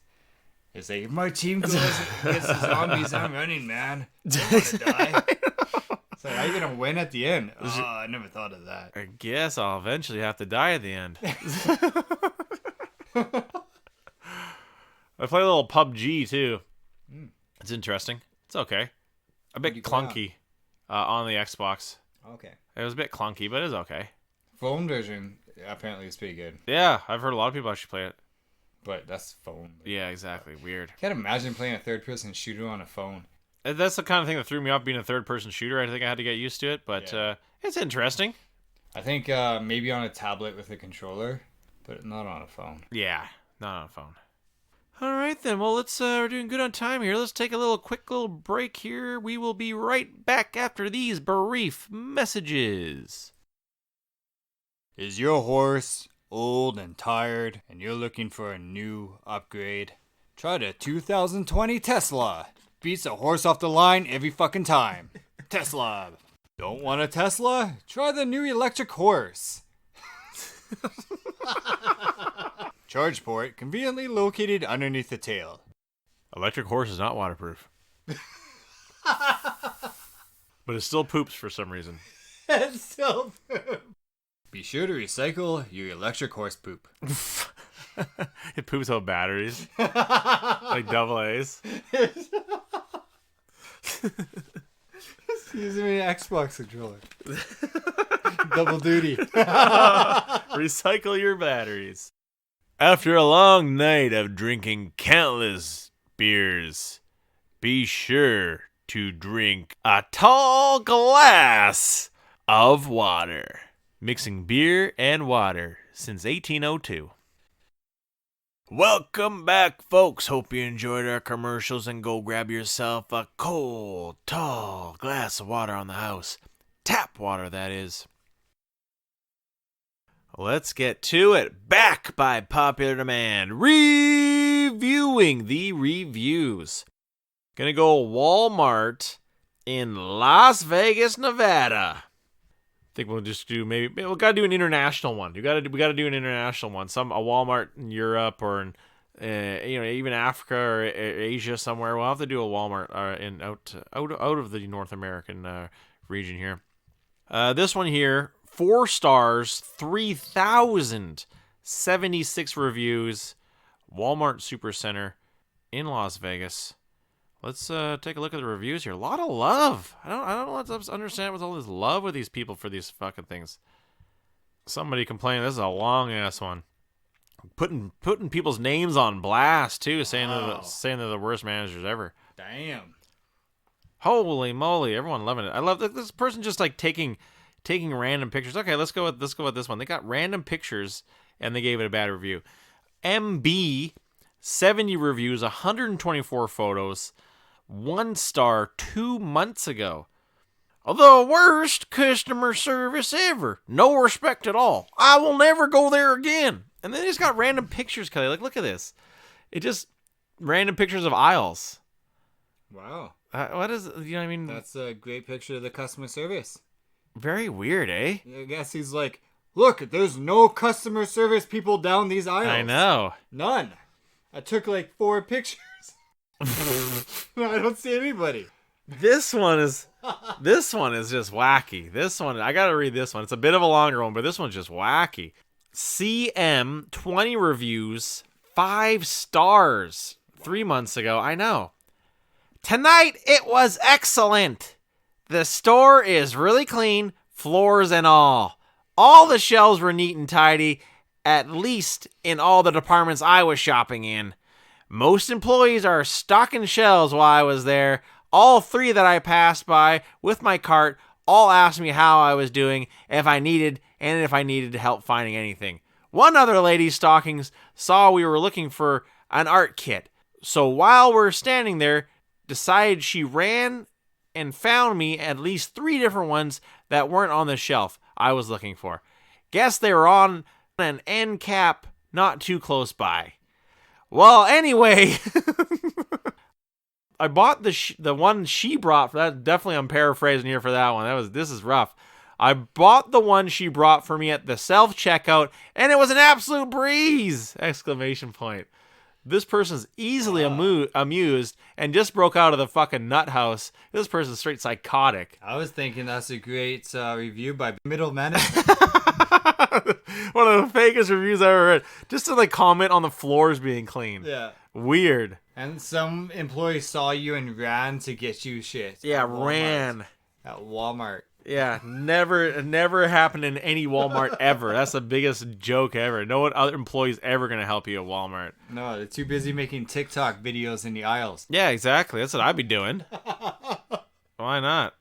It's like, if my team goes against the zombies, I'm running, man. I don't want to die. It's like, how are you going to win at the end? Oh, I never thought of that. I guess I'll eventually have to die at the end. I play a little PUBG, too. It's interesting. It's okay. A bit clunky on the Xbox. Okay. It was a bit clunky, but it's okay. Phone version apparently is pretty good. Yeah, I've heard a lot of people actually play it. But that's phone. Yeah, exactly. Weird. Can't imagine playing a third-person shooter on a phone. That's the kind of thing that threw me off being a third-person shooter. I think I had to get used to it, but it's interesting. I think maybe on a tablet with a controller, but not on a phone. Yeah, not on a phone. All right, then. Well, we're doing good on time here. Let's take a quick little break here. We will be right back after these brief messages. Is your horse old and tired and you're looking for a new upgrade? Try the 2020 Tesla. Beats a horse off the line every fucking time. Tesla. Don't want a Tesla? Try the new electric horse. Charge port conveniently located underneath the tail. Electric horse is not waterproof. But it still poops for some reason. It's still poop. Be sure to recycle your electric horse poop. It poops out batteries. Like double A's. Using an Xbox controller. Double duty. Recycle your batteries. After a long night of drinking countless beers, be sure to drink a tall glass of water. Mixing beer and water since 1802. Welcome back, folks. Hope you enjoyed our commercials and go grab yourself a cold, tall glass of water on the house. Tap water, that is. Let's get to it. Back by popular demand. Reviewing the reviews. Gonna go Walmart in Las Vegas, Nevada. I think we'll just do we gotta do an international one. We gotta do an international one. A Walmart in Europe or in even Africa or Asia somewhere. We'll have to do a Walmart out of the North American region here. This one here, 4 stars, 3,076 reviews. Walmart Supercenter in Las Vegas. Let's take a look at the reviews here. A lot of love. I don't understand what's all this love with these people for these fucking things. Somebody complaining this is a long ass one. Putting people's names on blast too, saying they're the worst managers ever. Damn. Holy moly! Everyone loving it. I love this person just like taking random pictures. Okay, let's go with this one. They got random pictures and they gave it a bad review. MB 70 reviews, 124 photos. 1 star 2 months ago. The worst customer service ever. No respect at all. I will never go there again. And then they just got random pictures, Kelly. Like, look at this. It just random pictures of aisles. Wow. What is, you know what I mean? That's a great picture of the customer service. Very weird, eh? I guess he's like, look, there's no customer service people down these aisles. I know. None. I took like 4 pictures. I don't see anybody. This one is just wacky. This one, I gotta read this one. It's a bit of a longer one, but this one's just wacky. CM 20 reviews, 5 stars 3 months ago. I know. Tonight it was excellent. The store is really clean, floors and all. All the shelves were neat and tidy, at least in all the departments I was shopping in. Most employees are stocking shelves while I was there. All 3 that I passed by with my cart all asked me how I was doing, if I needed help finding anything. One other lady's stockings saw we were looking for an art kit. So while we're standing there, decided she ran and found me at least 3 different ones that weren't on the shelf I was looking for. Guess they were on an end cap not too close by. Well, anyway, I bought the one she brought for that. Definitely, I'm paraphrasing here for that one. This is rough. I bought the one she brought for me at the self-checkout, and it was an absolute breeze! Exclamation point. This person's easily amused and just broke out of the fucking nut house. This person's straight psychotic. I was thinking that's a great review by middle management. One of the fakest reviews I ever read. Just to comment on the floors being clean. Yeah. Weird. And some employee saw you and ran to get you shit. Yeah, ran. At Walmart. Yeah, never happened in any Walmart ever. That's the biggest joke ever. No one other employee's ever gonna help you at Walmart. No, they're too busy making TikTok videos in the aisles. Yeah, exactly. That's what I'd be doing. Why not?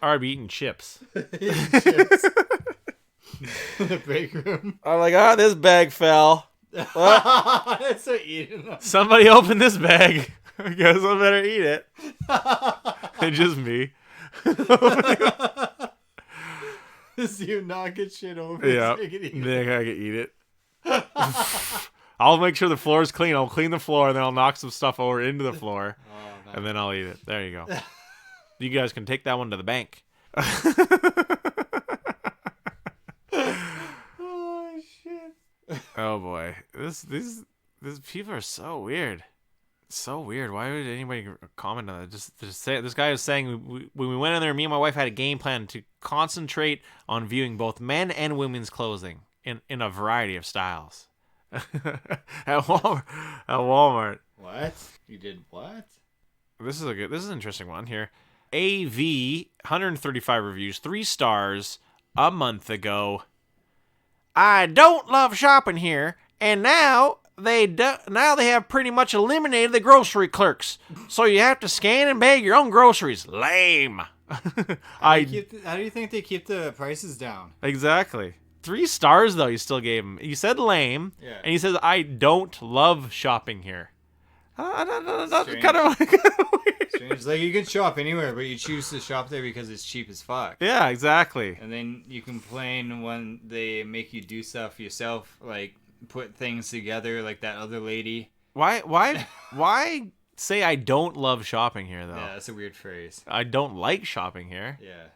Or I'd be eating chips. Chips. In the break room. I'm like, this bag fell. That's so eating them. Somebody open this bag. I guess I better eat it. It's just me. So you knock it shit over. Yeah, then I can eat it. I'll make sure the floor is clean. I'll clean the floor, and then I'll knock some stuff over into the floor, and then I'll eat it. There you go. You guys can take that one to the bank. Oh shit! Oh boy, these people are so weird. So weird. Why would anybody comment on that? Just say this guy is saying when we went in there, me and my wife had a game plan to concentrate on viewing both men and women's clothing in a variety of styles. At Walmart. What? You did what? This is an interesting one here. AV 135 reviews, 3 stars a month ago. I don't love shopping here, and now they have pretty much eliminated the grocery clerks, so you have to scan and bag your own groceries. Lame. How do you think they keep the prices down? Exactly. 3 stars though. You still gave him. You said lame, yeah. And he says I don't love shopping here. That's Strange. kind of weird. Strange. Like you can shop anywhere, but you choose to shop there because it's cheap as fuck. Yeah, exactly. And then you complain when they make you do stuff yourself, like put things together, like that other lady. Why say I don't love shopping here though? Yeah, that's a weird phrase. I don't like shopping here. Yeah.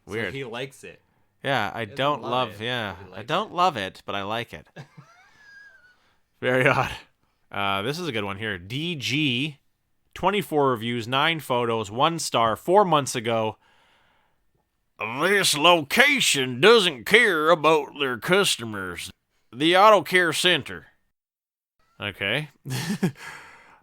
Weird. So he likes it. Yeah, I don't love. Yeah, I don't love it, but I like it. Very odd. This is a good one here. DG, 24 reviews, 9 photos, 1 star, 4 months ago. This location doesn't care about their customers. The Auto Care Center. Okay.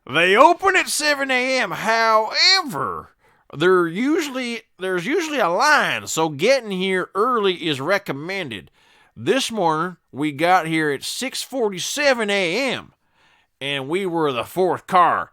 They open at 7 a.m. However, there's usually a line, so getting here early is recommended. This morning, we got here at 6:47 a.m., and we were the 4th car.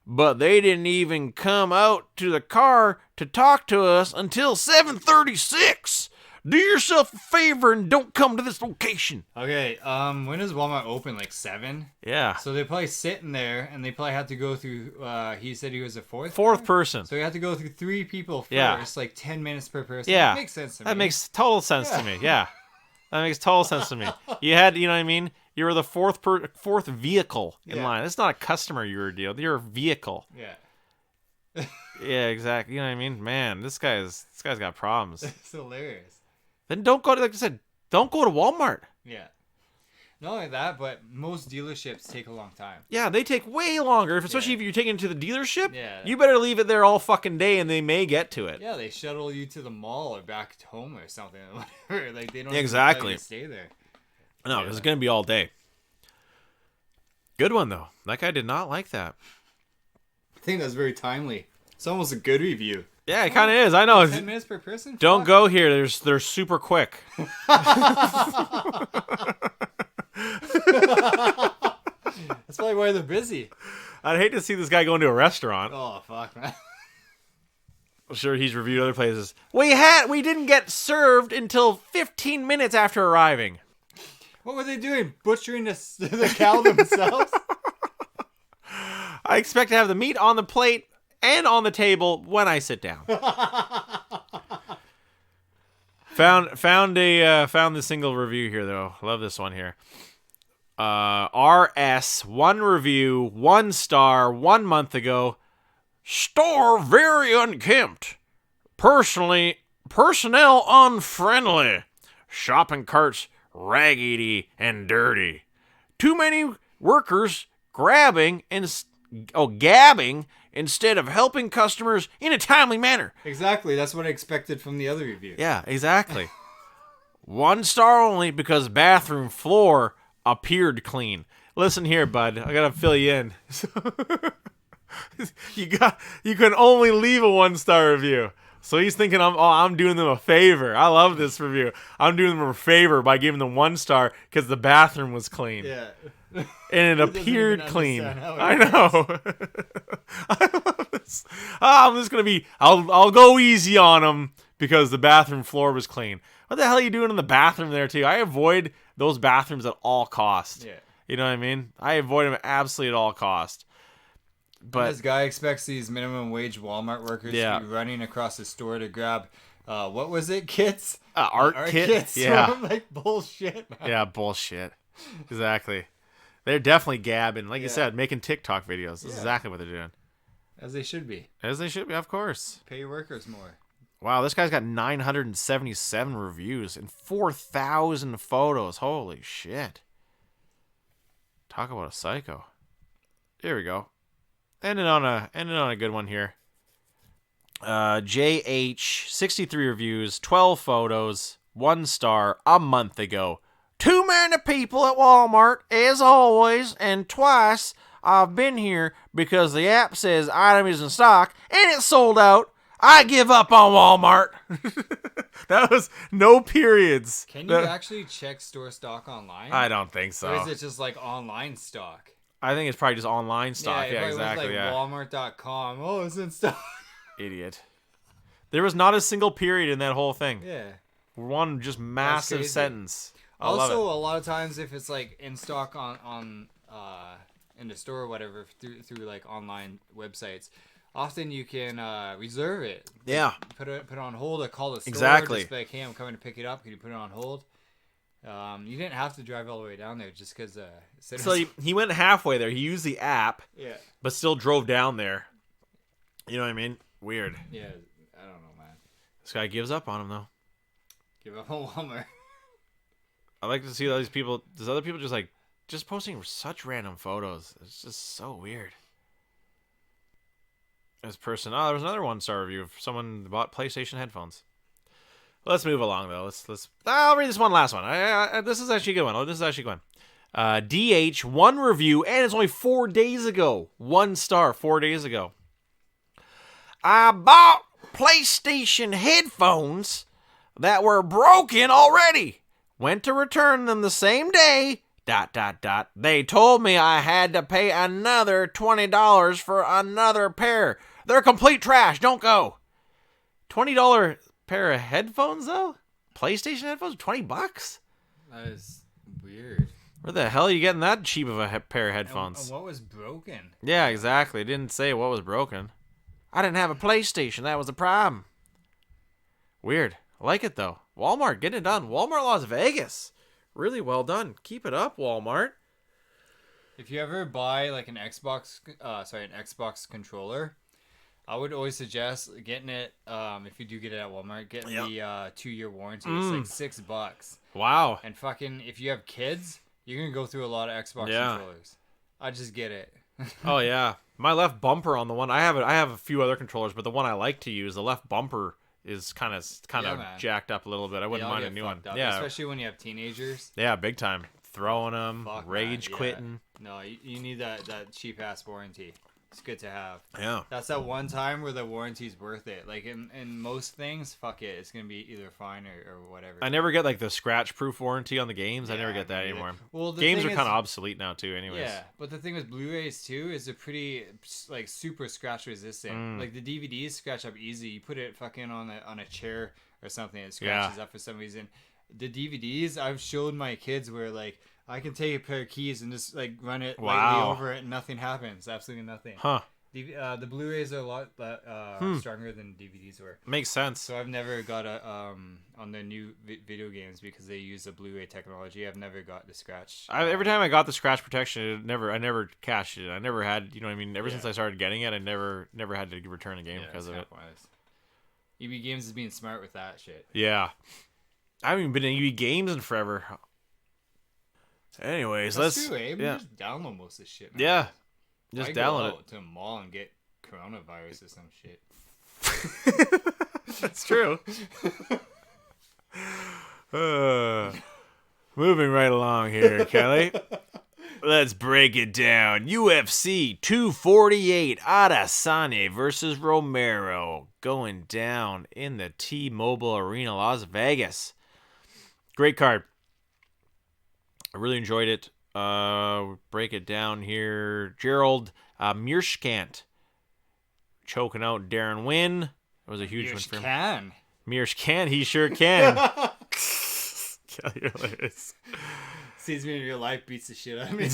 But they didn't even come out to the car to talk to us until 7:36. Do yourself a favor and don't come to this location. Okay, when does Walmart open? Like 7? Yeah. So they're probably sitting there, and they probably have to go through, he said he was a 4th? 4th person. So you have to go through 3 people first, Yeah. like 10 minutes per person. Yeah. That makes sense to me. That makes total sense to me, yeah. That makes total sense to me. You had, you know what I mean? You were the 4th vehicle in line. It's not a customer you were dealing with. You're a vehicle. Yeah. Yeah, exactly. You know what I mean? Man, this guy's got problems. It's hilarious. Then don't go to, like I said, don't go to Walmart. Yeah. Not only that, but most dealerships take a long time. Yeah, they take way longer, especially if you're taking it to the dealership. Yeah. You better leave it there all fucking day, and they may get to it. Yeah, they shuttle you to the mall or back home or something. Whatever. Like they don't Exactly. even stay there. No, because it's going to be all day. Good one, though. That guy did not like that. I think that's very timely. It's almost a good review. Yeah, it kind of is. I know. 10 minutes per person? Don't Fuck. go here. They're super quick. That's probably why they're busy. I'd hate to see this guy go into a restaurant. Oh, fuck, man. I'm sure he's reviewed other places. We didn't get served until 15 minutes after arriving. What were they doing? Butchering the cow themselves? I expect to have the meat on the plate and on the table when I sit down. Found the single review here though. Love this one here. RS 1 review, 1 star, 1 month ago. Store very unkempt. Personnel unfriendly. Shopping carts raggedy and dirty. Too many workers gabbing instead of helping customers in a timely manner. Exactly. That's what I expected from the other review. Yeah, exactly. 1 star only because bathroom floor appeared clean. Listen here, bud. I gotta fill you in. You can only leave a 1 star review. So he's thinking I'm doing them a favor. I love this review. I'm doing them a favor by giving them 1 star because the bathroom was clean. Yeah. And it appeared clean. I know. I love this. I'm just gonna be. I'll go easy on them because the bathroom floor was clean. What the hell are you doing in the bathroom there too? I avoid those bathrooms at all cost. Yeah. You know what I mean? I avoid them absolutely at all cost. But this guy expects these minimum wage Walmart workers to be running across the store to grab, what was it, kits? Art kits? Yeah. Like bullshit, man. Yeah, bullshit. Exactly. They're definitely gabbing. Like you said, making TikTok videos. That's exactly what they're doing. As they should be. As they should be, of course. Pay your workers more. Wow, this guy's got 977 reviews and 4,000 photos. Holy shit. Talk about a psycho. Here we go. Ending on a good one here. JH, 63 reviews, 12 photos, 1 star, a month ago. Too many people at Walmart, as always, and twice I've been here because the app says item is in stock and it's sold out. I give up on Walmart. That was no periods. Can you actually check store stock online? I don't think so. Or is it just like online stock? I think it's probably just online stock. Yeah, exactly. It was like Walmart.com. Oh, it's in stock. Idiot. There was not a single period in that whole thing. Yeah. One just massive sentence. I love also, it. a lot of times if it's like in stock on in the store or whatever through like online websites, often you can reserve it. Yeah. Put it on hold. Or call the store. Exactly. Just be like, hey, I'm coming to pick it up. Can you put it on hold? You didn't have to drive all the way down there just because. So he went halfway there. He used the app. Yeah. But still drove down there. You know what I mean? Weird. Yeah, I don't know, man. This guy gives up on him though. Give up on Walmart. I like to see all these people. There's other people just posting such random photos. It's just so weird. This person. Oh, there was another 1 star review of someone that bought PlayStation headphones. Let's move along though. Let's. I'll read this last one. This is actually a good one. Oh, this is actually a good one. DH 1 review, and it's only 4 days ago. 1 star 4 days ago. I bought PlayStation headphones that were broken already. Went to return them the same day. ... They told me I had to pay another $20 for another pair. They're complete trash. Don't go. $20 pair of headphones though? PlayStation headphones? $20? That is weird. Where the hell are you getting that cheap of a pair of headphones? And what was broken? Yeah, exactly. It didn't say what was broken. I didn't have a PlayStation. That was the problem. Weird. I like it though. Walmart, getting it done. Walmart Las Vegas. Really well done. Keep it up, Walmart. If you ever buy like an Xbox controller, I would always suggest getting it. If you do get it at Walmart, getting the 2-year warranty. It's like $6. Wow. And fucking, if you have kids, you're gonna go through a lot of Xbox controllers. I just get it. Oh yeah, my left bumper on the one I have a few other controllers, but the one I like to use, the left bumper is kind of jacked up a little bit. I wouldn't mind a new one. Yeah, especially when you have teenagers. Yeah, big time. throwing them, Fuck, rage man, yeah. quitting. No, you need that cheap ass warranty. It's good to have. Yeah. That's that one time where the warranty's worth it. Like in most things, fuck it. It's going to be either fine or whatever. I never get like the scratch proof warranty on the games. I Yeah, never get that me neither. anymore. Well, the Games thing are kind of is- obsolete now too anyways. Yeah, but the thing with Blu-rays too is they're pretty like super scratch resistant. Like the DVDs scratch up easy. You put it fucking on a chair or something, it scratches up for some reason. The DVDs, I've showed my kids where like I can take a pair of keys and just like run it lightly over it and nothing happens. Absolutely nothing. Huh. The Blu-rays are a lot stronger than DVDs were. Makes sense. So I've never got a on the new video games because they use the Blu-ray technology. I've never got the scratch. Every time I got the scratch protection, I never cashed it. I never had, you know what I mean? Ever since I started getting it, I never had to return a game because of it. EB Games is being smart with that shit. Yeah. I haven't even been in EB Games in forever. Anyways, That's true, Abe. You just download most of this shit. Man. Yeah. Just I download go out to a mall and get coronavirus or some shit. That's true. Moving right along here, Kelly. Let's break it down. UFC 248, Adesanya versus Romero, going down in the T-Mobile Arena, Las Vegas. Great card. I really enjoyed it. Break it down here. Gerald Mearshkant choking out Darren Wynn. It was a huge one for him. Mearshkant, he sure can. Kelly, hilarious. Sees me in real life, beats the shit out of me.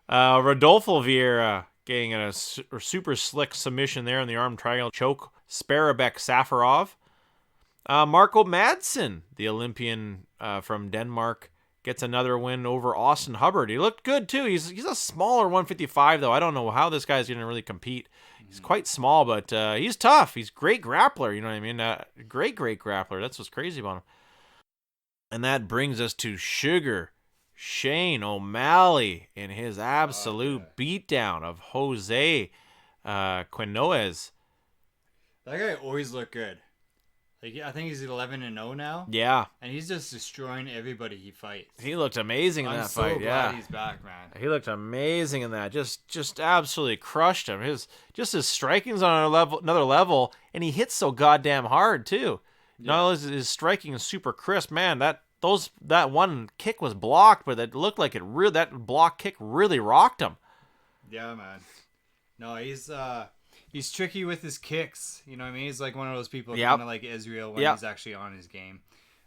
Rodolfo Vieira getting a super slick submission there in the arm triangle choke. Sparabek Safarov. Marco Madsen, the Olympian from Denmark, gets another win over Austin Hubbard. He looked good too. He's a smaller 155 though. I don't know how this guy's going to really compete. He's quite small, but he's tough. He's a great grappler. You know what I mean? Great grappler. That's what's crazy about him. And that brings us to Sugar Shane O'Malley in his absolute beatdown of Jose Quinones. That guy always looked good. Like, I think he's 11-0 now. Yeah. And he's just destroying everybody he fights. He looked amazing in that fight. I'm so glad he's back, man. He looked amazing in that. Just absolutely crushed him. His striking's on another level, and he hits so goddamn hard too. Yeah. Not only is his striking super crisp, man. That one kick was blocked, but it looked like that block kick really rocked him. Yeah, man. No, he's tricky with his kicks. You know what I mean? He's like one of those people kind of like Israel when he's actually on his game,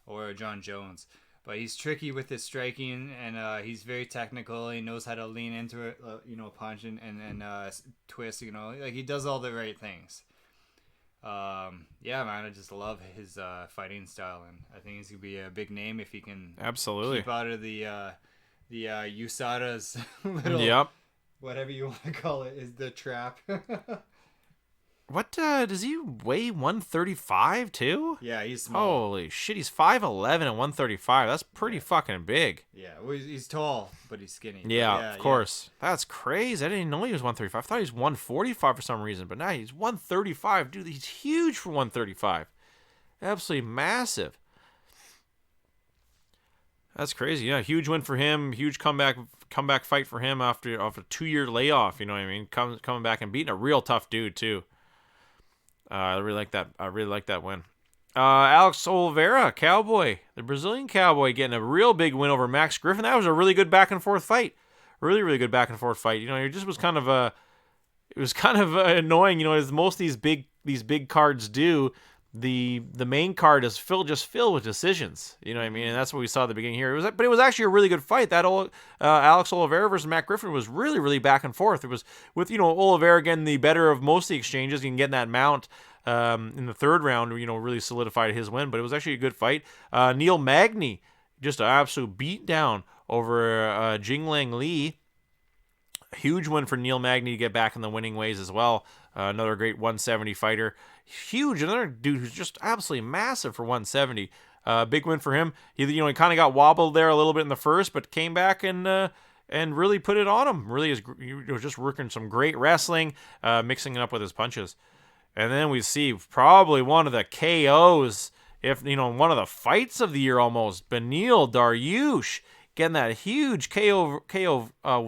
or John Jones. But he's tricky with his striking, and he's very technical. He knows how to lean into it, punch and twist. Like he does all the right things. Yeah, man, I just love his fighting style, and I think he's gonna be a big name if he can keep out of the USADA's little whatever you want to call it is the trap. What does he weigh? 135 too? Yeah, he's small. Holy shit, he's 5'11 and 135. That's pretty fucking big. Yeah, well, he's tall, but he's skinny. Yeah, of course. That's crazy. I didn't know he was 135. I thought he was 145 for some reason, but now he's 135. Dude, he's huge for 135. Absolutely massive. That's crazy. Yeah, huge win for him. Huge comeback fight for him after a 2-year layoff. You know what I mean? Coming back and beating a real tough dude too. I really like that. I really like that win. Alex Oliveira, Cowboy, the Brazilian Cowboy, getting a real big win over Max Griffin. That was a really good back and forth fight. Really, really good back and forth fight. It just was kind of annoying. As most of these big cards do. The main card is filled with decisions. You know what I mean? And that's what we saw at the beginning here. But it was actually a really good fight. That Alex Oliveira versus Matt Griffin was really, really back and forth. It was with, Oliveira getting the better of most of the exchanges. You can get that mount in the third round, really solidified his win. But it was actually a good fight. Neil Magny, just an absolute beatdown over Jinglang Li. Huge win for Neil Magny to get back in the winning ways as well. Another great 170 fighter. Huge. Another dude who's just absolutely massive for 170. Big win for him. He kind of got wobbled there a little bit in the first, but came back and really put it on him. Really was just working some great wrestling, mixing it up with his punches. And then we see probably one of the KOs if one of the fights of the year almost. Beneil Dariush getting that huge KO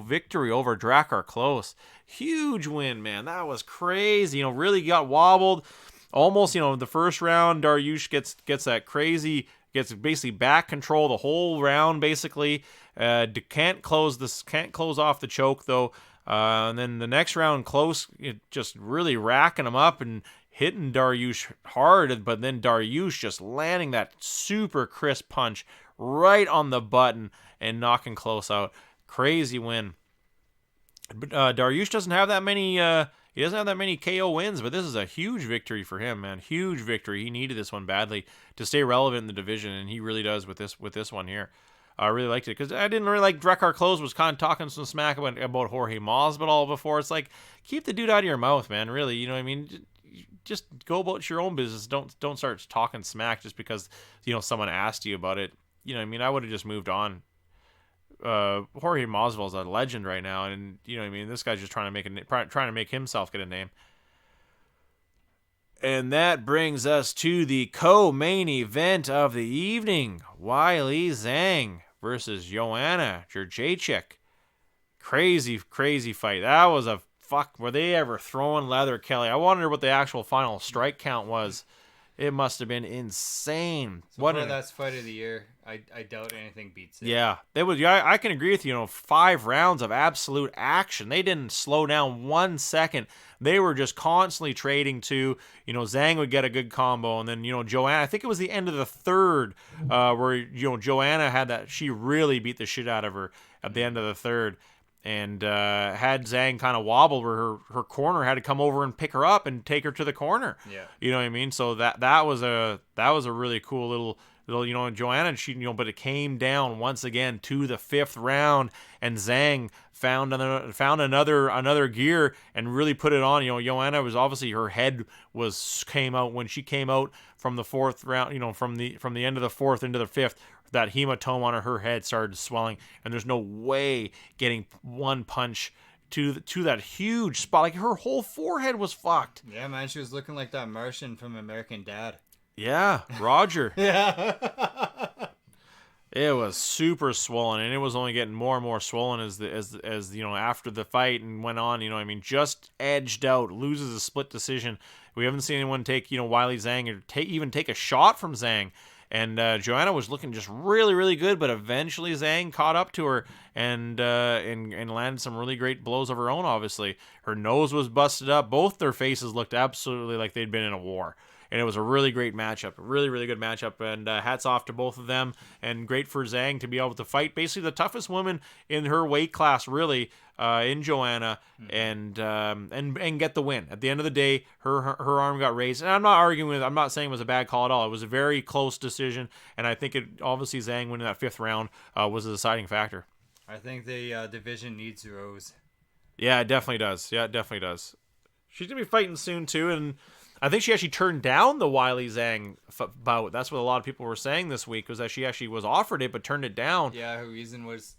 victory over Drakkar Klose. Huge win, man. That was crazy. Really got wobbled. Almost, the first round, Dariush gets that crazy, gets basically back control the whole round, basically. Can't close off the choke, though. And then the next round, Klose, just really racking him up and hitting Dariush hard, but then Dariush just landing that super crisp punch right on the button and knocking Klose out. Crazy win. But Dariush doesn't have that many. He doesn't have that many KO wins, but this is a huge victory for him, man. Huge victory. He needed this one badly to stay relevant in the division, and he really does with this one here. I really liked it because I didn't really like Drakkar Klose was kind of talking some smack about Jorge Masvidal before. It's like, keep the dude out of your mouth, man. Really, you know what I mean? Just go about your own business. Don't start talking smack just because someone asked you about it. You know what I mean? I would have just moved on. Jorge Masvidal is a legend right now, and this guy's just trying to make himself get a name. And that brings us to the co-main event of the evening: Weili Zhang versus Joanna Jędrzejczyk. Crazy fight. That was a fuck. Were they ever throwing leather, Kelly? I wonder what the actual final strike count was. It must have been insane. So that's fight of the year. I doubt anything beats it. Yeah, I can agree with you. 5 rounds of absolute action. They didn't slow down 1 second. They were just constantly trading to. Zhang would get a good combo, and then Joanna. I think it was the end of the third where Joanna had that. She really beat the shit out of her at the end of the third. And had Zhang kind of wobbled where her corner had to come over and pick her up and take her to the corner. Yeah. You know what I mean? So that was a really cool little Joanna, but it came down once again to the 5th round, and Zhang found another gear and really put it on. Joanna was obviously, her head came out when she came out from the 4th round, from the end of the 4th into the 5th. That hematoma on her head started swelling, and there's no way getting one punch to that huge spot. Like, her whole forehead was fucked. Yeah, man, she was looking like that Martian from American Dad. Yeah, Roger. Yeah. It was super swollen, and it was only getting more and more swollen as after the fight and went on. Just edged out, loses a split decision. We haven't seen anyone take Weili Zhang or even take a shot from Zhang. And Joanna was looking just really, really good, but eventually Zhang caught up to her and landed some really great blows of her own. Obviously, her nose was busted up. Both their faces looked absolutely like they'd been in a war. And it was a really great matchup, a really, really good matchup. And hats off to both of them. And great for Zhang to be able to fight basically the toughest woman in her weight class, really, in Joanna, and get the win. At the end of the day, her arm got raised. And I'm not saying it was a bad call at all. It was a very close decision. And I think obviously Zhang winning that 5th round was a deciding factor. I think the division needs Rose. Yeah, it definitely does. She's going to be fighting soon, too. And I think she actually turned down the Weili Zhang bout. That's what a lot of people were saying this week, was that she actually was offered it but turned it down. Yeah, her reason was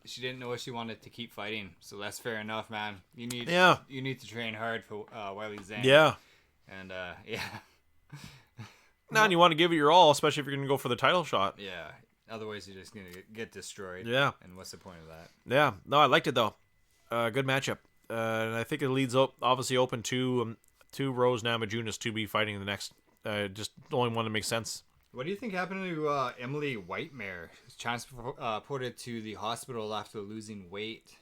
she didn't know if she wanted to keep fighting. So that's fair enough, man. You need to train hard for Weili Zhang. Yeah. And yeah. No, and you want to give it your all, especially if you're going to go for the title shot. Yeah. Otherwise, you're just going to get destroyed. Yeah. And what's the point of that? Yeah. No, I liked it, though. Good matchup. And I think it leads obviously open to Rose Namajunas to be fighting the next. Just the only one that makes sense. What do you think happened to Emily Whitemare? Transported to the hospital after losing weight.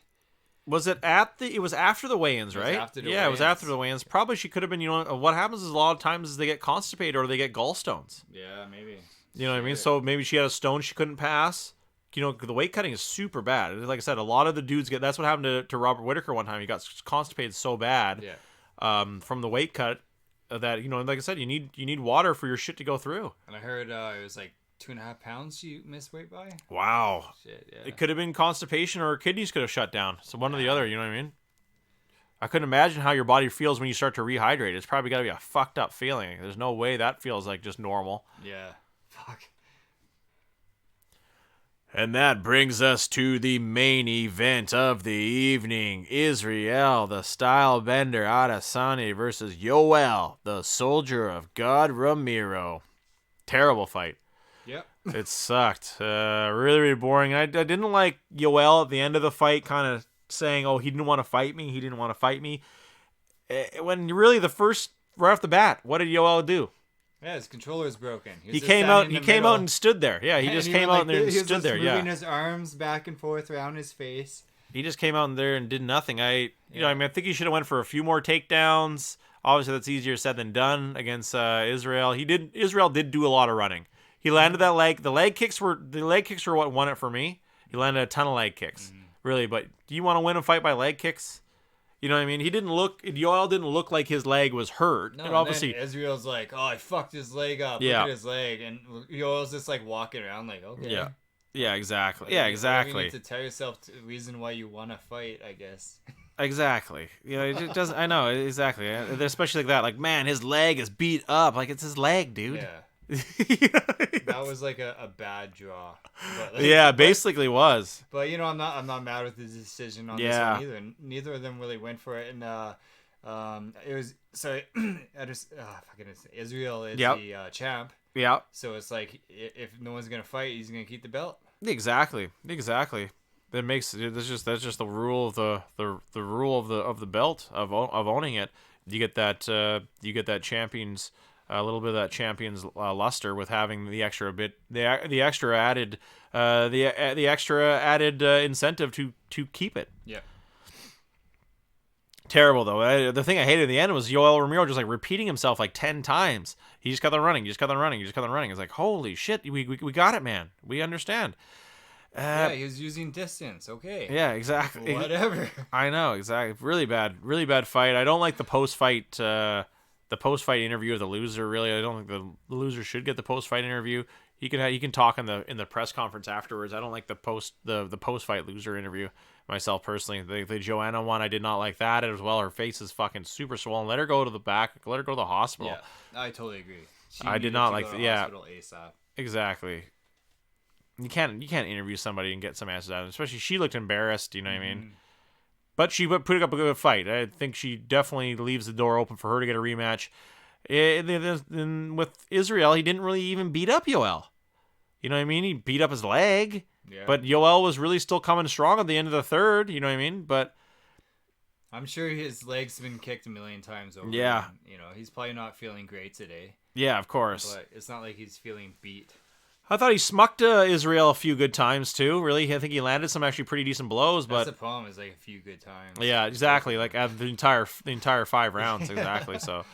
Was it it was after the weigh-ins, right? It was after the weigh-ins. Probably she could have been, what happens is a lot of times is they get constipated or they get gallstones. Yeah, maybe. You know what I mean? So maybe she had a stone she couldn't pass. The weight cutting is super bad. Like I said, a lot of the dudes that's what happened to Robert Whittaker one time. He got constipated so bad from the weight cut that, like I said, you need water for your shit to go through. And I heard it was like 2.5 pounds you missed weight by. Wow. Shit, yeah. It could have been constipation or her kidneys could have shut down. So one or the other, you know what I mean? I couldn't imagine how your body feels when you start to rehydrate. It's probably got to be a fucked up feeling. There's no way that feels like just normal. Yeah. Fuck. And that brings us to the main event of the evening. Israel, the style bender Adesanya versus Yoel, the soldier of God Romero. Terrible fight. Yep. It sucked. Really, really boring. I didn't like Yoel at the end of the fight kind of saying, oh, he didn't want to fight me. He didn't want to fight me. When really right off the bat, what did Yoel do? Yeah, his controller is broken. He came out and stood there. Yeah, he just came out there and stood there. Moving his arms back and forth around his face. He just came out in there and did nothing. I think he should have went for a few more takedowns. Obviously, that's easier said than done against Israel. Israel did do a lot of running. He landed that leg. The leg kicks were what won it for me. He landed a ton of leg kicks, really. But do you want to win a fight by leg kicks? You know what I mean? Yoel didn't look like his leg was hurt. No, and obviously, then Israel's like, oh, I fucked his leg up. Yeah. Look at his leg. And Yoel's just like walking around like, okay. Yeah. Yeah, exactly. Yeah, exactly. You need to tell yourself a reason why you want to fight, I guess. Exactly. It doesn't. I know exactly. Especially like that. Like, man, his leg is beat up. Like, it's his leg, dude. Yeah. That was like a bad draw. Basically was. But I'm not mad with the decision on this one either. Neither of them really went for it, and it was Israel is the champ. Yeah. So it's like if no one's gonna fight, he's gonna keep the belt. Exactly. That's just the rule of the rule of the belt of owning it. You get that champions. A little bit of that champion's luster with having the extra added incentive to keep it. Yeah. Terrible though. The thing I hated in the end was Yoel Romero just like repeating himself like 10 times. He just kept on running. It's like, holy shit, we got it, man. We understand. He was using distance. Okay. Yeah, exactly. Whatever. I know, exactly. Really bad fight. I don't like the post-fight interview of the loser. Really, I don't think the loser should get the post-fight interview. He can talk in the press conference afterwards. I don't like the post-fight loser interview myself personally. The Joanna one, I did not like that as well. Her face is fucking super swollen. Let her go to the back. Let her go to the hospital. Yeah, I totally agree. I did not like hospital ASAP. Exactly. You can't interview somebody and get some answers out of it. Especially she looked embarrassed. You know what I mean? But she put up a good fight. I think she definitely leaves the door open for her to get a rematch. And with Israel, he didn't really even beat up Yoel. You know what I mean? He beat up his leg. Yeah. But Yoel was really still coming strong at the end of the third. You know what I mean? But I'm sure his leg's been kicked a million times over. Yeah. And, he's probably not feeling great today. Yeah, of course. But it's not like he's feeling beat. I thought he smucked Israel a few good times too. Really, I think he landed some actually pretty decent blows. But that's the problem, is like a few good times. Yeah, exactly. Like the entire 5 rounds, exactly. So,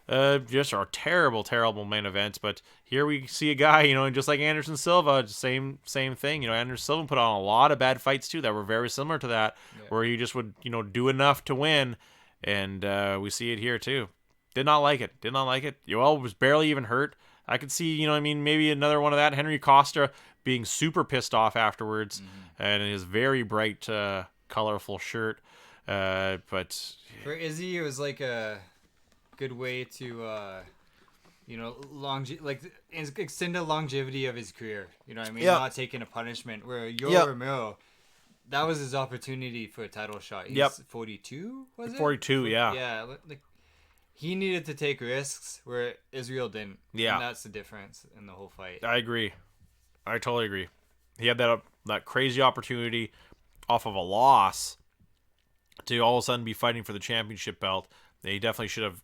just a terrible main event. But here we see a guy, just like Anderson Silva, same thing. Anderson Silva put on a lot of bad fights too that were very similar to that, where he just would do enough to win, and we see it here too. Did not like it. Yoel was barely even hurt. I could see, maybe another one of that. Henry Costa being super pissed off afterwards, and in his very bright, colorful shirt. But for Izzy, it was like a good way to, extend the longevity of his career. You know what I mean? Yeah. Not taking a punishment. Where Yoel Romero, that was his opportunity for a title shot. He's 42, was it? 42, yeah. Yeah, he needed to take risks where Israel didn't. Yeah. And that's the difference in the whole fight. I agree. I totally agree. He had that crazy opportunity off of a loss to all of a sudden be fighting for the championship belt. He definitely should have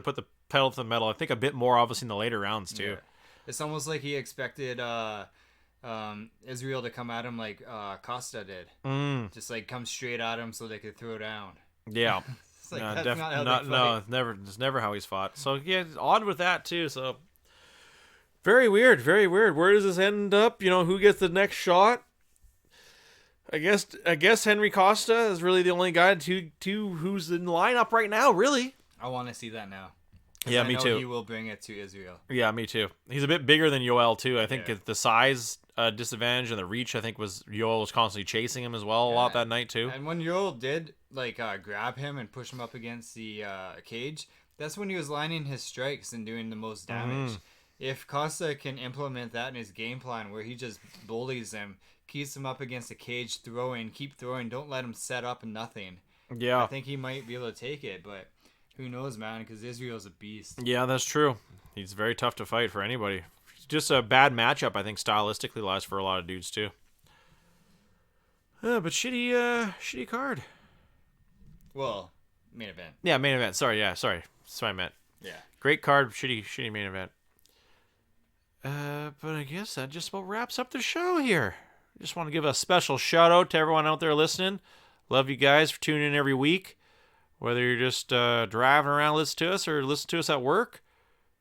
put the pedal to the metal. I think a bit more obviously in the later rounds too. Yeah. It's almost like he expected Israel to come at him like Costa did. Just like come straight at him so they could throw down. Yeah. Like, no, it's never how he's fought. So yeah, it's odd with that too. So very weird. Where does this end up? Who gets the next shot? I guess Henry Costa is really the only guy to who's in the lineup right now. Really, I want to see that now. Yeah, me too. He will bring it to Israel. Yeah, me too. He's a bit bigger than Yoel too. I think the size disadvantage and the reach, I think, Yoel was constantly chasing him as well a lot that night too. And when Yoel did grab him and push him up against the cage, that's when he was lining his strikes and doing the most damage. If Costa can implement that in his game plan, where he just bullies him, keeps him up against the cage, keep throwing, don't let him set up and nothing. Yeah, I think he might be able to take it, but who knows, man? Because Israel's a beast. Yeah, that's true. He's very tough to fight for anybody. just a bad matchup, I think, stylistically wise for a lot of dudes too. But shitty card. Well, main event. Yeah, main event. Sorry. That's what I meant. Yeah. Great card, shitty main event. But I guess that just about wraps up the show here. Just want to give a special shout out to everyone out there listening. Love you guys for tuning in every week. Whether you're just driving around listening to us or listening to us at work.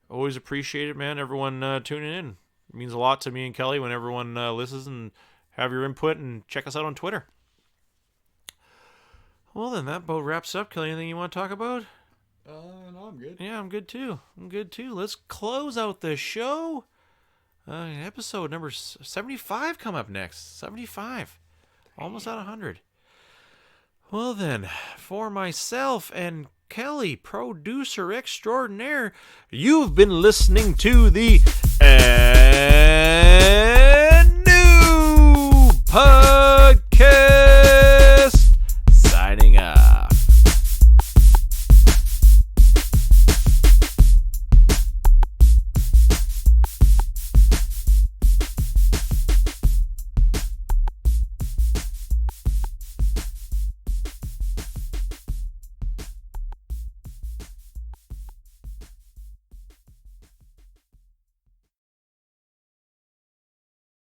Always appreciate it, man. Everyone tuning in. It means a lot to me and Kelly when everyone listens and have your input and check us out on Twitter. Well, then that about wraps up. Kelly, anything you want to talk about? No, I'm good. Yeah, I'm good too. Let's close out the show. Episode number 75 come up next. 75. Almost at 100. Well then, for myself and Kelly, producer extraordinaire, you've been listening to the